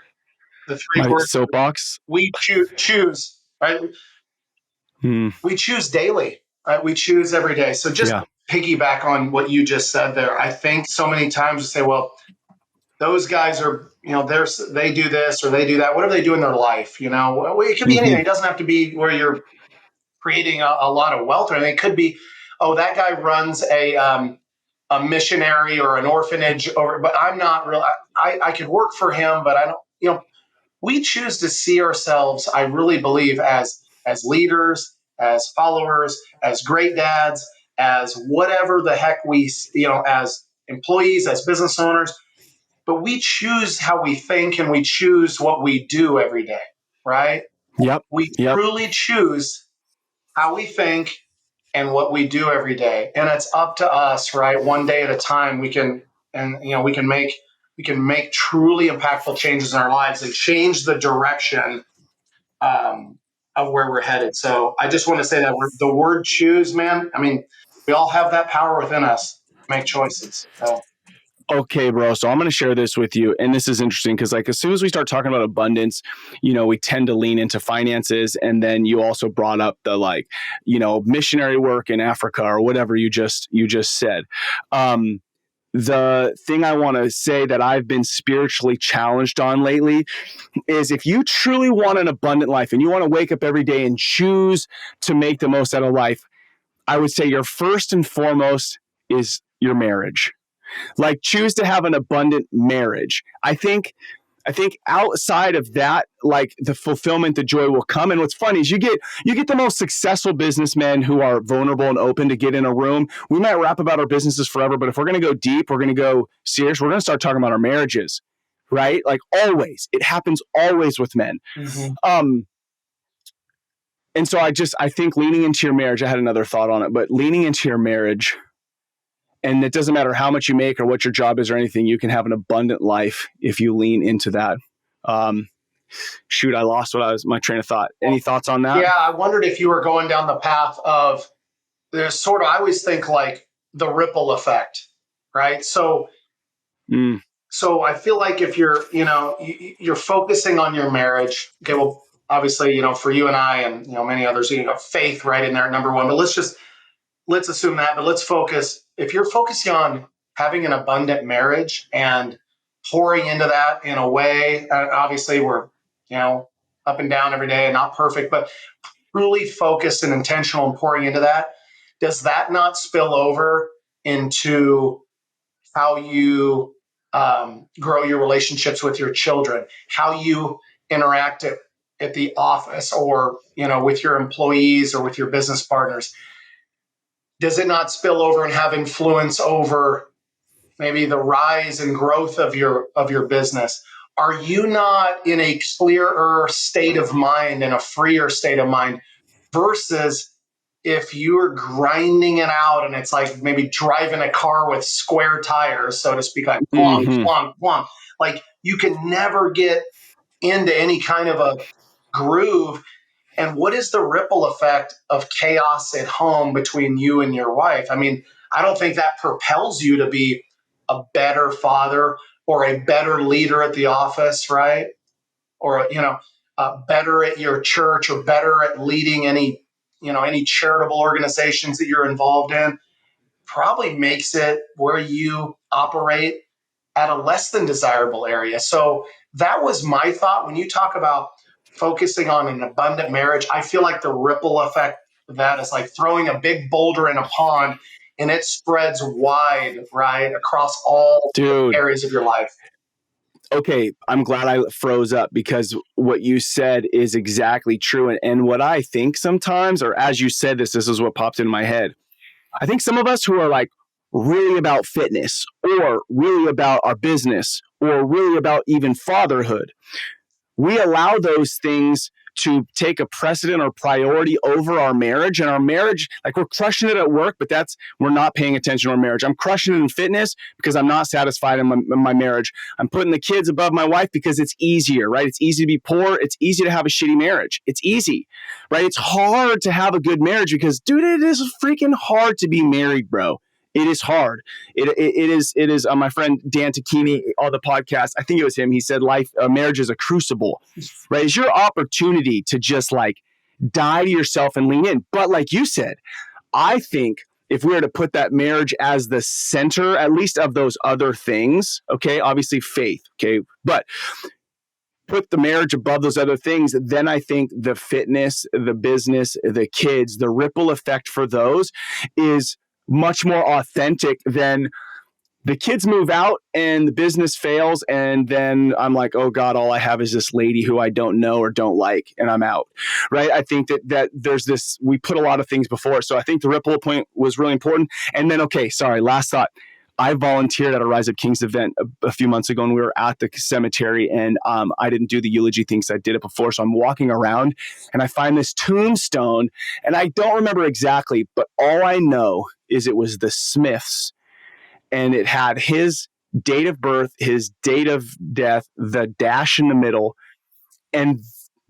The three My words soapbox. we choose, right? We choose daily, right? We choose every day. So just piggyback on what you just said there. I think so many times we say, well, those guys are, they do this or they do that. What do they do in their life? It could be anything. It doesn't have to be where you're creating a lot of wealth or anything. It could be, oh, that guy runs a missionary or an orphanage but I'm not real. I could work for him, but I don't, we choose to see ourselves, I really believe, as leaders, as followers, as great dads, as whatever the heck as employees, as business owners. but we choose how we think and we choose what we do every day, right? Yep. We Yep. truly choose how we think and what we do every day. And it's up to us, right? One day at a time, we can make truly impactful changes in our lives and change the direction of where we're headed. So I just want to say that the word choose, man. I mean, we all have that power within us to make choices. So Okay, bro. So I'm going to share this with you. And this is interesting because, like, as soon as we start talking about abundance, we tend to lean into finances. And then you also brought up the, like, missionary work in Africa or whatever you just said. The thing I want to say that I've been spiritually challenged on lately is if you truly want an abundant life and you want to wake up every day and choose to make the most out of life, I would say your first and foremost is your marriage. Like, choose to have an abundant marriage. I think outside of that, like, the fulfillment, the joy will come. And what's funny is you get the most successful businessmen who are vulnerable and open to get in a room. We might rap about our businesses forever, but if we're going to go deep, we're going to go serious, we're going to start talking about our marriages, right? Like, always, it happens always with men. mm-hmm. And so I think leaning into your marriage, I had another thought on it, but leaning into your marriage, and it doesn't matter how much you make or what your job is or anything, you can have an abundant life if you lean into that. Shoot, I lost my train of thought. Any thoughts on that? Yeah, I wondered if you were going down the path of I always think like the ripple effect, right? So I feel like if you're focusing on your marriage, okay, well, obviously, for you and I and many others, faith right in there at number one. But let's assume that, but let's focus. If you're focusing on having an abundant marriage and pouring into that in a way, obviously we're up and down every day and not perfect, but truly focused and intentional and pouring into that, does that not spill over into how you grow your relationships with your children, how you interact at the office or with your employees or with your business partners? Does it not spill over and have influence over maybe the rise and growth of your business? Are you not in a clearer state of mind and a freer state of mind versus if you're grinding it out and it's like maybe driving a car with square tires, so to speak, like plonk, plonk, plonk, like you can never get into any kind of a groove. And what is the ripple effect of chaos at home between you and your wife? I mean, I don't think that propels you to be a better father or a better leader at the office, right? Or, better at your church or better at leading any charitable organizations that you're involved in. Probably makes it where you operate at a less than desirable area. So that was my thought. When you talk about focusing on an abundant marriage, I feel like the ripple effect of that is like throwing a big boulder in a pond and it spreads wide, right, across all Dude. areas of your life. Okay, I'm glad I froze up because what you said is exactly true. And what I think sometimes, or as you said this is what popped in my head. I think some of us who are like really about fitness or really about our business or really about even fatherhood, we allow those things to take a precedent or priority over our marriage. And our marriage, like, we're crushing it at work, but we're not paying attention to our marriage. I'm crushing it in fitness because I'm not satisfied in my marriage. I'm putting the kids above my wife because it's easier, right? It's easy to be poor. It's easy to have a shitty marriage. It's easy, right? It's hard to have a good marriage because, dude, it is freaking hard to be married, bro. It is hard. It is. My friend Dan Tacchini on the podcast, I think it was him. He said, marriage is a crucible, right? It's your opportunity to just like die to yourself and lean in. But like you said, I think if we were to put that marriage as the center, at least of those other things, okay, obviously faith, okay, but put the marriage above those other things, then I think the fitness, the business, the kids, the ripple effect for those is much more authentic than the kids move out and the business fails. And then I'm like, oh God, all I have is this lady who I don't know or don't like, and I'm out. Right. I think that there's we put a lot of things before. So I think the ripple point was really important. And then, okay, sorry, last thought. I volunteered at a Rise Up Kings event a few months ago, and we were at the cemetery, and I didn't do the eulogy thing because I did it before. So I'm walking around and I find this tombstone, and I don't remember exactly, but all I know is it was the Smiths, and it had his date of birth, his date of death, the dash in the middle, and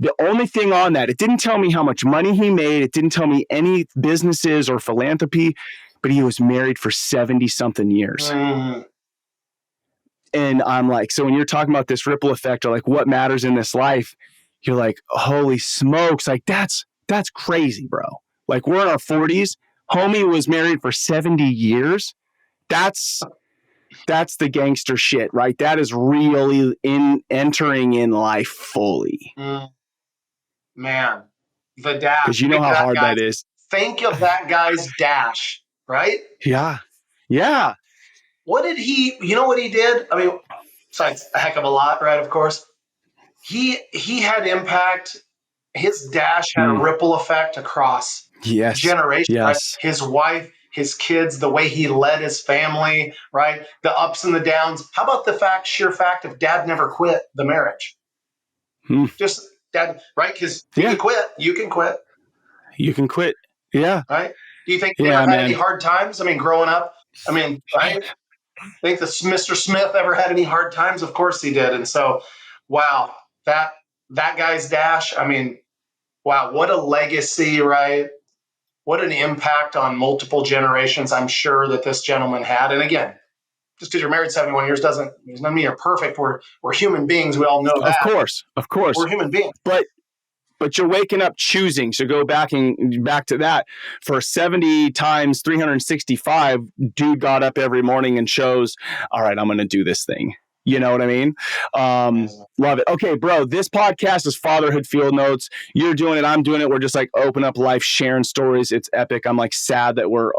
the only thing on that, it didn't tell me how much money he made. It didn't tell me any businesses or philanthropy, but he was married for 70 something years. And I'm like, so when you're talking about this ripple effect or like what matters in this life, you're like, holy smokes, like that's crazy, bro. Like we're in our 40s. Homie was married for 70 years. That's the gangster shit, right? That is really entering in life fully. Man, the dash. Because you know how hard that is. Think of that guy's dash, right? Yeah. Yeah. What did he, you know what he did? I mean, besides a heck of a lot, right? Of course. He had impact. His dash had a ripple effect across generations, right? His wife, his kids, the way he led his family, right? The ups and the downs. How about the sheer fact of dad never quit the marriage? Just dad, right? Because he can quit. You can quit. You can quit. Yeah. Right? Do you think they ever had any hard times? I mean, growing up, I mean, right? Think Mr. Smith ever had any hard times? Of course he did. And so, wow, that guy's dash, I mean, wow, what a legacy, right? What an impact on multiple generations I'm sure that this gentleman had. And again, just because you're married 71 years doesn't mean you're perfect. We're human beings. We all know that. Of course. We're human beings. But you're waking up choosing. So go back to that. For 70 times 365, dude got up every morning and chose, all right, I'm going to do this thing. You know what I mean? Love it. Okay, bro, this podcast is Fatherhood Field Notes. You're doing it. I'm doing it. We're just like open up life, sharing stories. It's epic. I'm like sad that we're,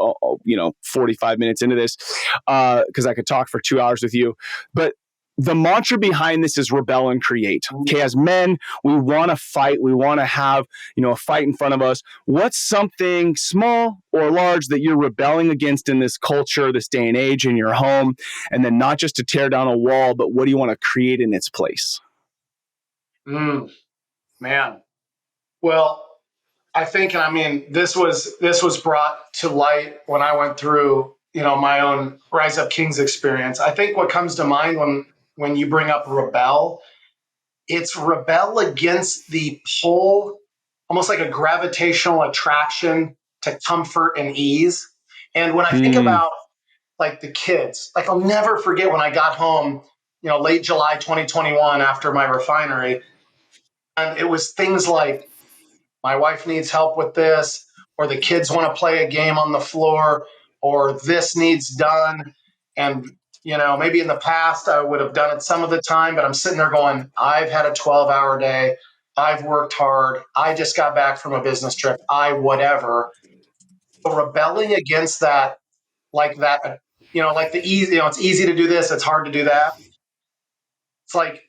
45 minutes into this because I could talk for 2 hours with you. But the mantra behind this is rebel and create. Okay, as men, we want to fight. We want to have, a fight in front of us. What's something small or large that you're rebelling against in this culture, this day and age, in your home? And then not just to tear down a wall, but what do you want to create in its place? Man. Well, I think, this was brought to light when I went through, my own Rise Up Kings experience. I think what comes to mind when you bring up rebel, it's rebel against the pull, almost like a gravitational attraction to comfort and ease. And when I think about like the kids, like I'll never forget when I got home, late July 2021 after my refinery, and it was things like my wife needs help with this, or the kids want to play a game on the floor, or this needs done. And, maybe in the past I would have done it some of the time, but I'm sitting there going, I've had a 12-hour day. I've worked hard. I just got back from a business trip. Whatever. So rebelling against that, like that, like the easy, it's easy to do this. It's hard to do that. It's like,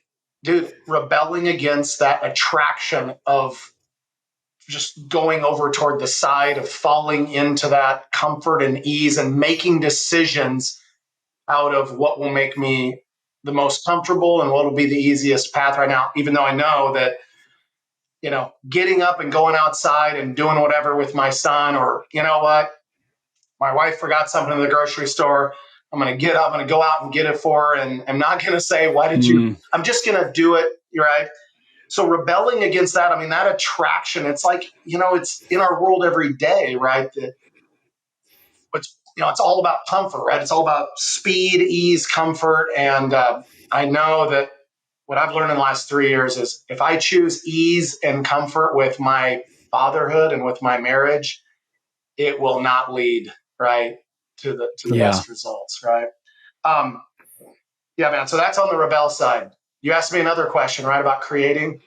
dude, rebelling against that attraction of just going over toward the side of falling into that comfort and ease and making decisions out of what will make me the most comfortable and what will be the easiest path right now, even though I know that, getting up and going outside and doing whatever with my son, or, what, my wife forgot something in the grocery store. I'm going to get up, I'm going to go out and get it for her. And I'm not going to say, why did you, I'm just going to do it. Right. So rebelling against that, that attraction, it's like, it's in our world every day, right? It's all about comfort, right? It's all about speed, ease, comfort. And I know that what I've learned in the last 3 years is if I choose ease and comfort with my fatherhood and with my marriage, it will not lead, right, to the best results, right? Yeah, man. So that's on the rebel side. You asked me another question, right, about creating.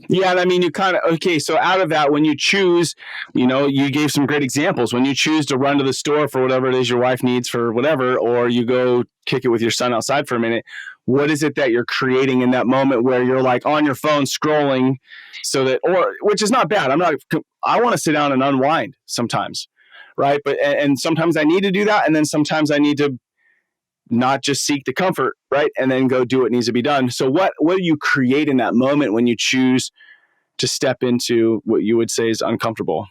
Yeah, and you so out of that, when you choose, you gave some great examples. When you choose to run to the store for whatever it is your wife needs for whatever, or you go kick it with your son outside for a minute, what is it that you're creating in that moment where you're like on your phone scrolling which is not bad. I want to sit down and unwind sometimes, right? But, and sometimes I need to do that. And then sometimes I need to not just seek the comfort, right? And then go do what needs to be done. So what do you create in that moment when you choose to step into what you would say is uncomfortable?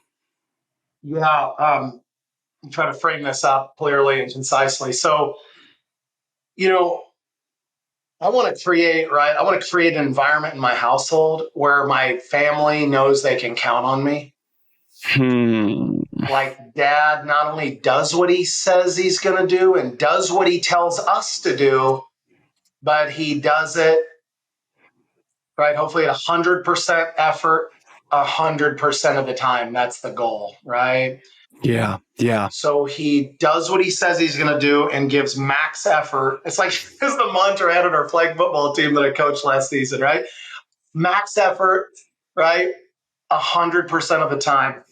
Yeah. Try to frame this up clearly and concisely. So, you know, I want to create, right? I want to create an environment in my household where my family knows they can count on me. Hmm. Like dad not only does what he says he's going to do and does what he tells us to do, but he does it, right? Hopefully at 100% effort, 100% of the time. That's the goal, right? Yeah. Yeah. So he does what he says he's going to do and gives max effort. It's like it's the mantra I had on our flag football team that I coached last season, right? Max effort, right? 100% of the time.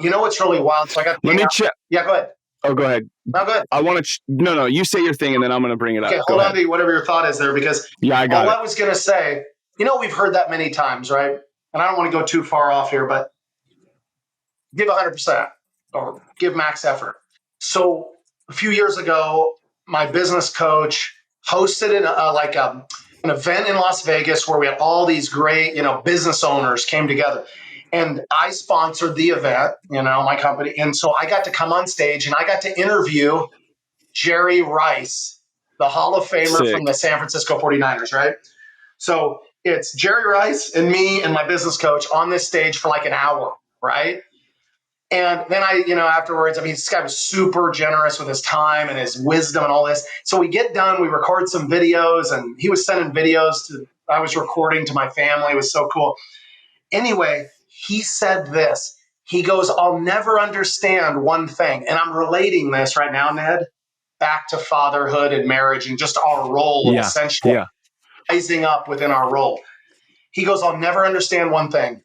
You know what's really wild? So I got to Let hang me out. check. Yeah, go ahead. Oh, go ahead. No, go ahead. I want to. No, you say your thing, and then I'm going to bring it up. Okay, Go hold on ahead. to whatever your thought is there, because Yeah, I got all it. I was going to say, we've heard that many times, right? And I don't want to go too far off here, but give 100% or give max effort. So a few years ago, my business coach hosted an event in Las Vegas where we had all these great, business owners came together. And I sponsored the event, my company. And so I got to come on stage and I got to interview Jerry Rice, the Hall of Famer from the Sick. San Francisco 49ers, right? So it's Jerry Rice and me and my business coach on this stage for like an hour, right? And then afterwards, this guy was super generous with his time and his wisdom and all this. So we get done, we record some videos, and he was sending videos I was recording to my family. It was so cool. Anyway, he said this. He goes, I'll never understand one thing. And I'm relating this right now, Ned, back to fatherhood and marriage and just our role, Yeah. essentially Yeah. rising up within our role. He goes, I'll never understand one thing.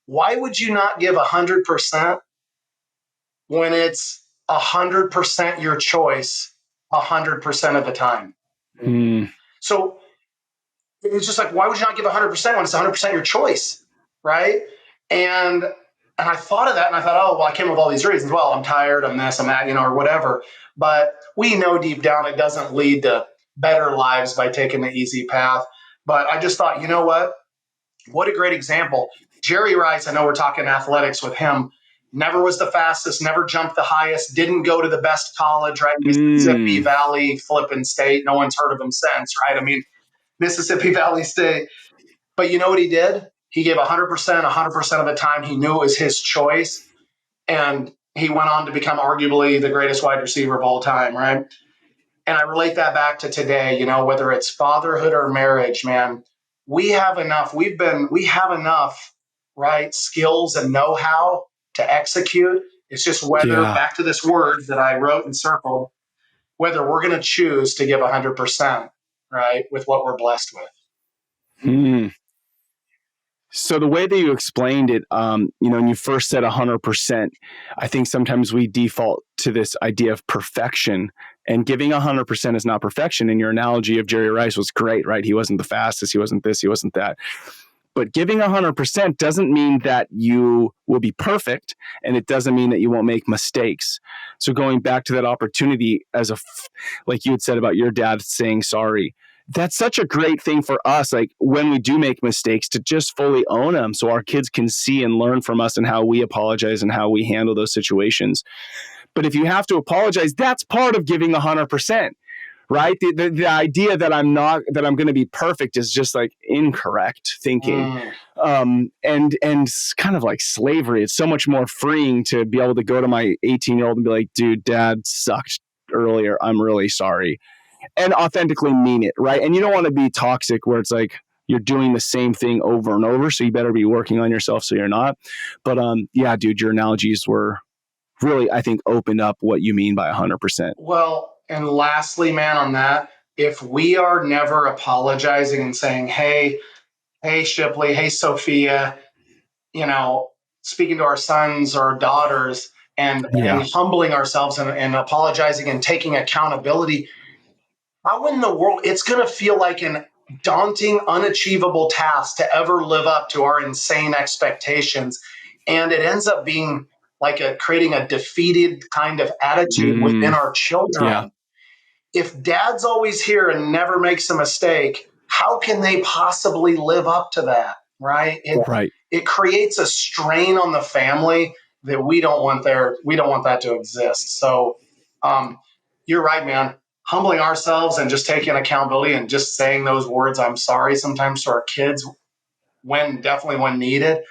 Why would you not give 100% when it's 100% your choice 100% of the time? Mm. So it's just like, why would you not give 100% when it's 100% your choice, right? And I thought of that and I thought, oh, well, I came up with all these reasons. Well, I'm tired, I'm this, I'm that, or whatever. But we know deep down it doesn't lead to better lives by taking the easy path. But I just thought, you know what? What a great example. Jerry Rice, I know we're talking athletics with him, never was the fastest, never jumped the highest, didn't go to the best college, right? Mississippi Mm. Valley, flippin' state. No one's heard of him since, right? Mississippi Valley State. But you know what he did? He gave 100%, 100% of the time. He knew it was his choice. And he went on to become arguably the greatest wide receiver of all time, right? And I relate that back to today, whether it's fatherhood or marriage, man, we have enough, right, skills and know-how to execute. It's just whether, Yeah. back to this word that I wrote and circled, whether we're going to choose to give 100%, right, with what we're blessed with. Mm. So the way that you explained it, when you first said 100%, I think sometimes we default to this idea of perfection, and giving 100% is not perfection. And your analogy of Jerry Rice was great, right? He wasn't the fastest, he wasn't this, he wasn't that. But giving 100% doesn't mean that you will be perfect, and it doesn't mean that you won't make mistakes. So going back to that opportunity, like you had said about your dad saying sorry, that's such a great thing for us. Like when we do make mistakes, to just fully own them, so our kids can see and learn from us and how we apologize and how we handle those situations. But if you have to apologize, that's part of giving 100%. Right? The idea that I'm going to be perfect is just like incorrect thinking. And it's kind of like slavery. It's so much more freeing to be able to go to my 18-year-old and be like, dude, dad sucked earlier. I'm really sorry. And authentically mean it. Right. And you don't want to be toxic where it's like you're doing the same thing over and over. So you better be working on yourself so you're not. But yeah, dude, your analogies were really, I think, opened up what you mean by 100%. Well, and lastly, man, on that, if we are never apologizing and saying, hey, Shipley, hey, Sophia, speaking to our sons or daughters and humbling ourselves and apologizing and taking accountability, how in the world it's going to feel like an daunting, unachievable task to ever live up to our insane expectations. And it ends up being like creating a defeated kind of attitude within our children. if dad's always here and never makes a mistake, how can they possibly live up to that? Right? Right. It creates a strain on the family that we don't want there. We don't want that to exist. So um, you're right, man. Humbling ourselves and just taking accountability and just saying those words, I'm sorry, sometimes to our kids definitely when needed.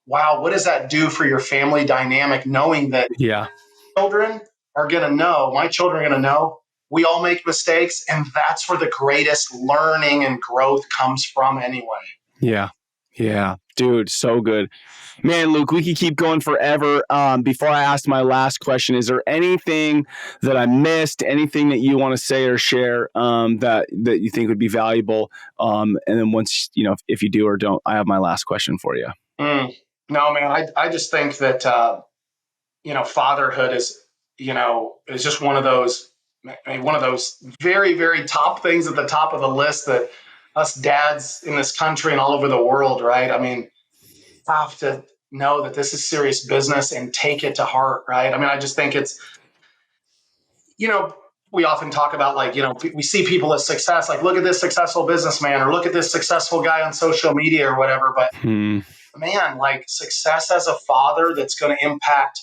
Wow, what does that do for your family dynamic knowing that Yeah. children are going to know, my children are going to know we all make mistakes, and that's where the greatest learning and growth comes from anyway. Yeah. Yeah. Dude, so good. Man, Luke, we could keep going forever. Before I ask my last question, is there anything that I missed, anything that you want to say or share that you think would be valuable? And then once, if you do or don't, I have my last question for you. No, man, I just think that, fatherhood is just one of those very, very top things at the top of the list that us dads in this country and all over the world, right? I mean, have to know that this is serious business and take it to heart, right? I mean, I just think it's, you know, we often talk about like, we see people as success, like look at this successful businessman or look at this successful guy on social media or whatever. But Hmm. man, like success as a father that's going to impact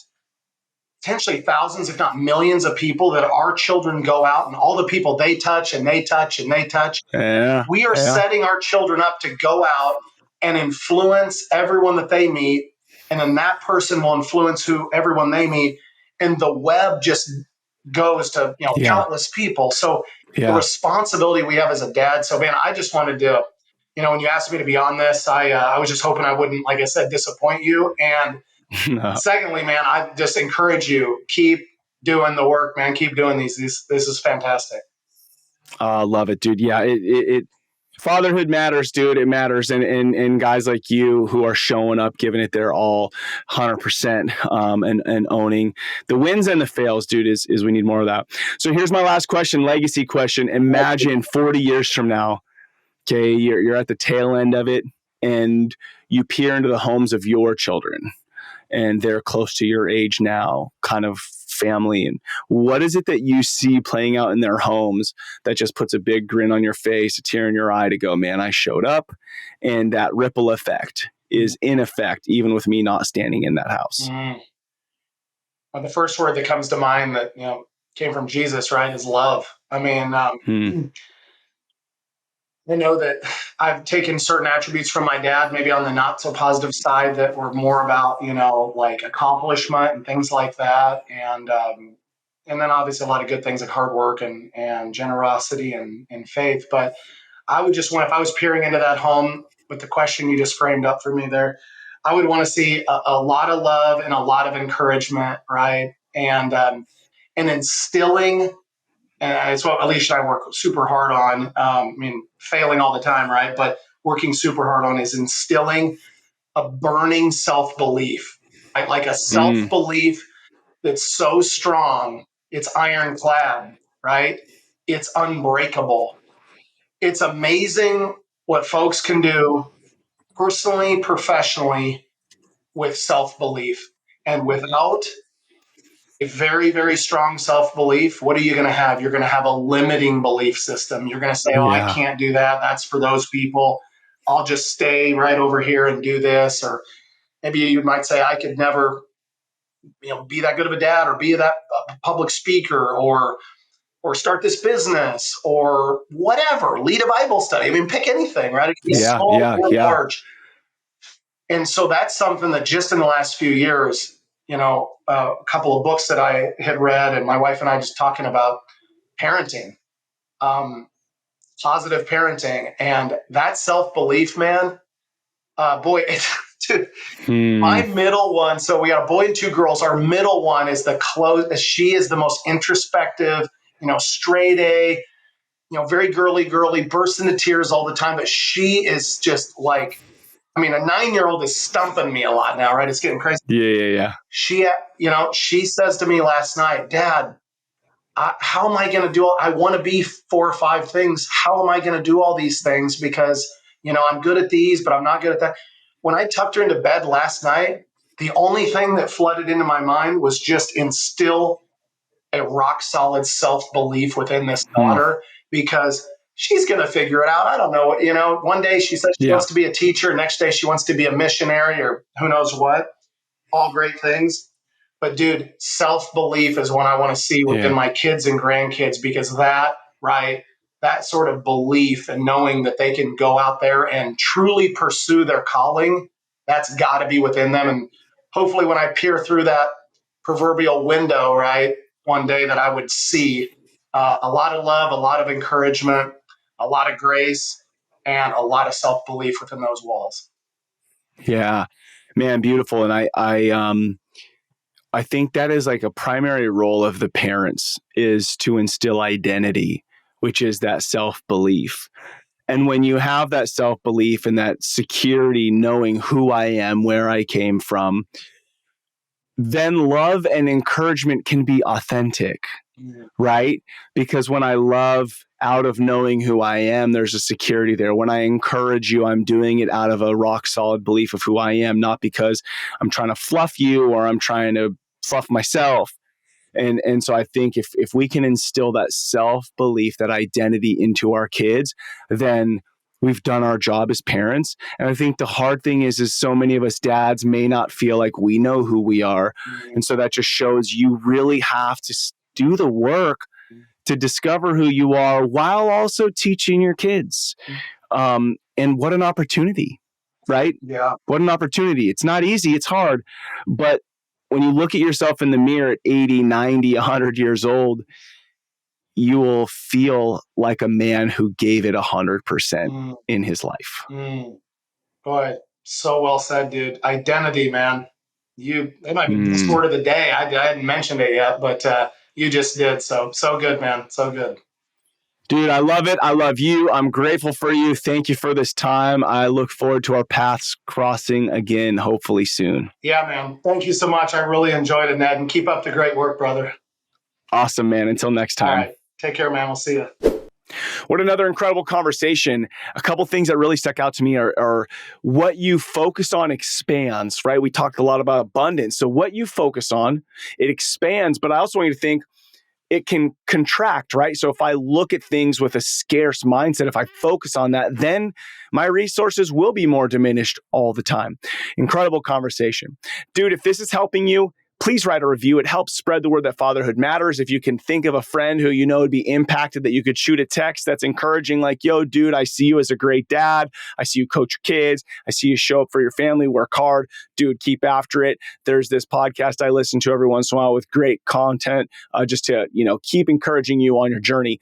potentially thousands, if not millions of people, that our children go out and all the people they touch and they touch and they touch. Yeah. We are Yeah. setting our children up to go out and influence everyone that they meet. And then that person will influence who everyone they meet. And the web just goes to, Yeah. countless people. So the Yeah. responsibility we have as a dad. So man, I just wanted to, when you asked me to be on this, I was just hoping I wouldn't, like I said, disappoint you. And No. secondly, man, I just encourage you, keep doing the work, man. Keep doing these. This is fantastic. Love it, dude. Yeah. It fatherhood matters, dude. It matters. And guys like you who are showing up, giving it their all 100%, and owning the wins and the fails, dude, is we need more of that. So here's my last question, legacy question. Imagine 40 years from now, okay, you're at the tail end of it and you peer into the homes of your children and they're close to your age now, kind of family. And what is it that you see playing out in their homes that just puts a big grin on your face, a tear in your eye to go, man, I showed up? And that ripple effect is in effect, even with me not standing in that house. Well, the first word that comes to mind that came from Jesus, right, is love. I mean, I know that I've taken certain attributes from my dad, maybe on the not so positive side, that were more about like accomplishment and things like that, and then obviously a lot of good things like hard work and generosity and faith. But I would just want, if I was peering into that home with the question you just framed up for me there, I would want to see a lot of love and a lot of encouragement, right? And instilling, and it's what Alicia and I work super hard on. I mean, failing all the time, right? But working super hard on is instilling a burning self belief, right? Like a self Mm, belief that's so strong, it's ironclad, right? It's unbreakable. It's amazing what folks can do personally, professionally with self belief. And without a very, very strong self belief, what are you going to have? You're going to have a limiting belief system. You're going to say, oh, I yeah. can't do that. That's for those people. I'll just stay right over here and do this. Or maybe you might say, I could never be that good of a dad or be that public speaker or start this business or whatever, lead a Bible study. I mean, pick anything, right? It can be Yeah. small Yeah. or Yeah. large. And so that's something that just in the last few years, a couple of books that I had read, and my wife and I just talking about parenting, um, positive parenting, and that self belief, man. Boy, dude, my Hmm. middle one. So we got a boy and two girls. Our middle one is the close. She is the most introspective, straight A, very girly, bursts into tears all the time. But she is just like, I mean, a 9-year-old is stumping me a lot now, right? It's getting crazy. Yeah. Yeah. Yeah. She says to me last night, Dad, how am I going to do I want to be 4 or 5 things. How am I going to do all these things? Because, I'm good at these, but I'm not good at that. When I tucked her into bed last night, the only thing that flooded into my mind was just instill a rock solid self-belief within this Hmm. daughter, because she's going to figure it out. I don't know. One day she says she Yeah. wants to be a teacher. Next day she wants to be a missionary or who knows what. All great things. But dude, self belief is what I want to see within Yeah. my kids and grandkids, because right, that sort of belief and knowing that they can go out there and truly pursue their calling, that's got to be within them. And hopefully, when I peer through that proverbial window, right, one day that I would see a lot of love, a lot of encouragement, a lot of grace, and a lot of self belief within those walls. Yeah. Man, beautiful. And I think that is like a primary role of the parents, is to instill identity, which is that self-belief. And when you have that self-belief and that security, knowing who I am, where I came from, then love and encouragement can be authentic, right? Because when I love out of knowing who I am, there's a security there. When I encourage you, I'm doing it out of a rock solid belief of who I am, not because I'm trying to fluff you or I'm trying to fluff myself. And so I think if we can instill that self-belief, that identity into our kids, then we've done our job as parents. And I think the hard thing is so many of us dads may not feel like we know who we are. And so that just shows you really have to do the work to discover who you are while also teaching your kids. And what an opportunity, right? Yeah. What an opportunity. It's not easy. It's hard. But when you look at yourself in the mirror at 80, 90, 100 years old, you will feel like a man who gave it 100% in his life. Boy, so well said, dude. Identity, man. It might be the Mm. word of the day. I hadn't mentioned it yet, but you just did. So good, man. So good. Dude, I love it. I love you. I'm grateful for you. Thank you for this time. I look forward to our paths crossing again, hopefully soon. Yeah, man. Thank you so much. I really enjoyed it, Ned, and keep up the great work, brother. Awesome, man. Until next All time. right. Take care, man. We'll see you. What another incredible conversation. A couple things that really stuck out to me are what you focus on expands, right? We talked a lot about abundance. So what you focus on, it expands, but I also want you to think it can contract, right? So if I look at things with a scarce mindset, if I focus on that, then my resources will be more diminished all the time. Incredible conversation. Dude, if this is helping you, please write a review. It helps spread the word that fatherhood matters. If you can think of a friend who you know would be impacted, that you could shoot a text that's encouraging, like, yo, dude, I see you as a great dad. I see you coach your kids. I see you show up for your family, work hard. Dude, keep after it. There's this podcast I listen to every once in a while with great content, just to, keep encouraging you on your journey.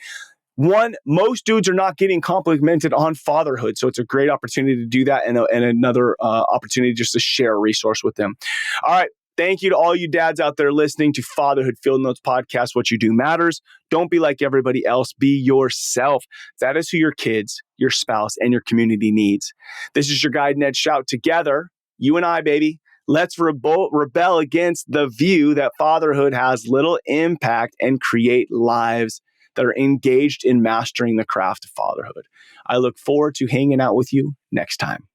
One, most dudes are not getting complimented on fatherhood. So it's a great opportunity to do that, and another opportunity just to share a resource with them. All right. Thank you to all you dads out there listening to Fatherhood Field Notes Podcast. What you do matters. Don't be like everybody else. Be yourself. That is who your kids, your spouse, and your community needs. This is your guide, Ned Shout. Together, you and I, baby, let's rebel against the view that fatherhood has little impact and create lives that are engaged in mastering the craft of fatherhood. I look forward to hanging out with you next time.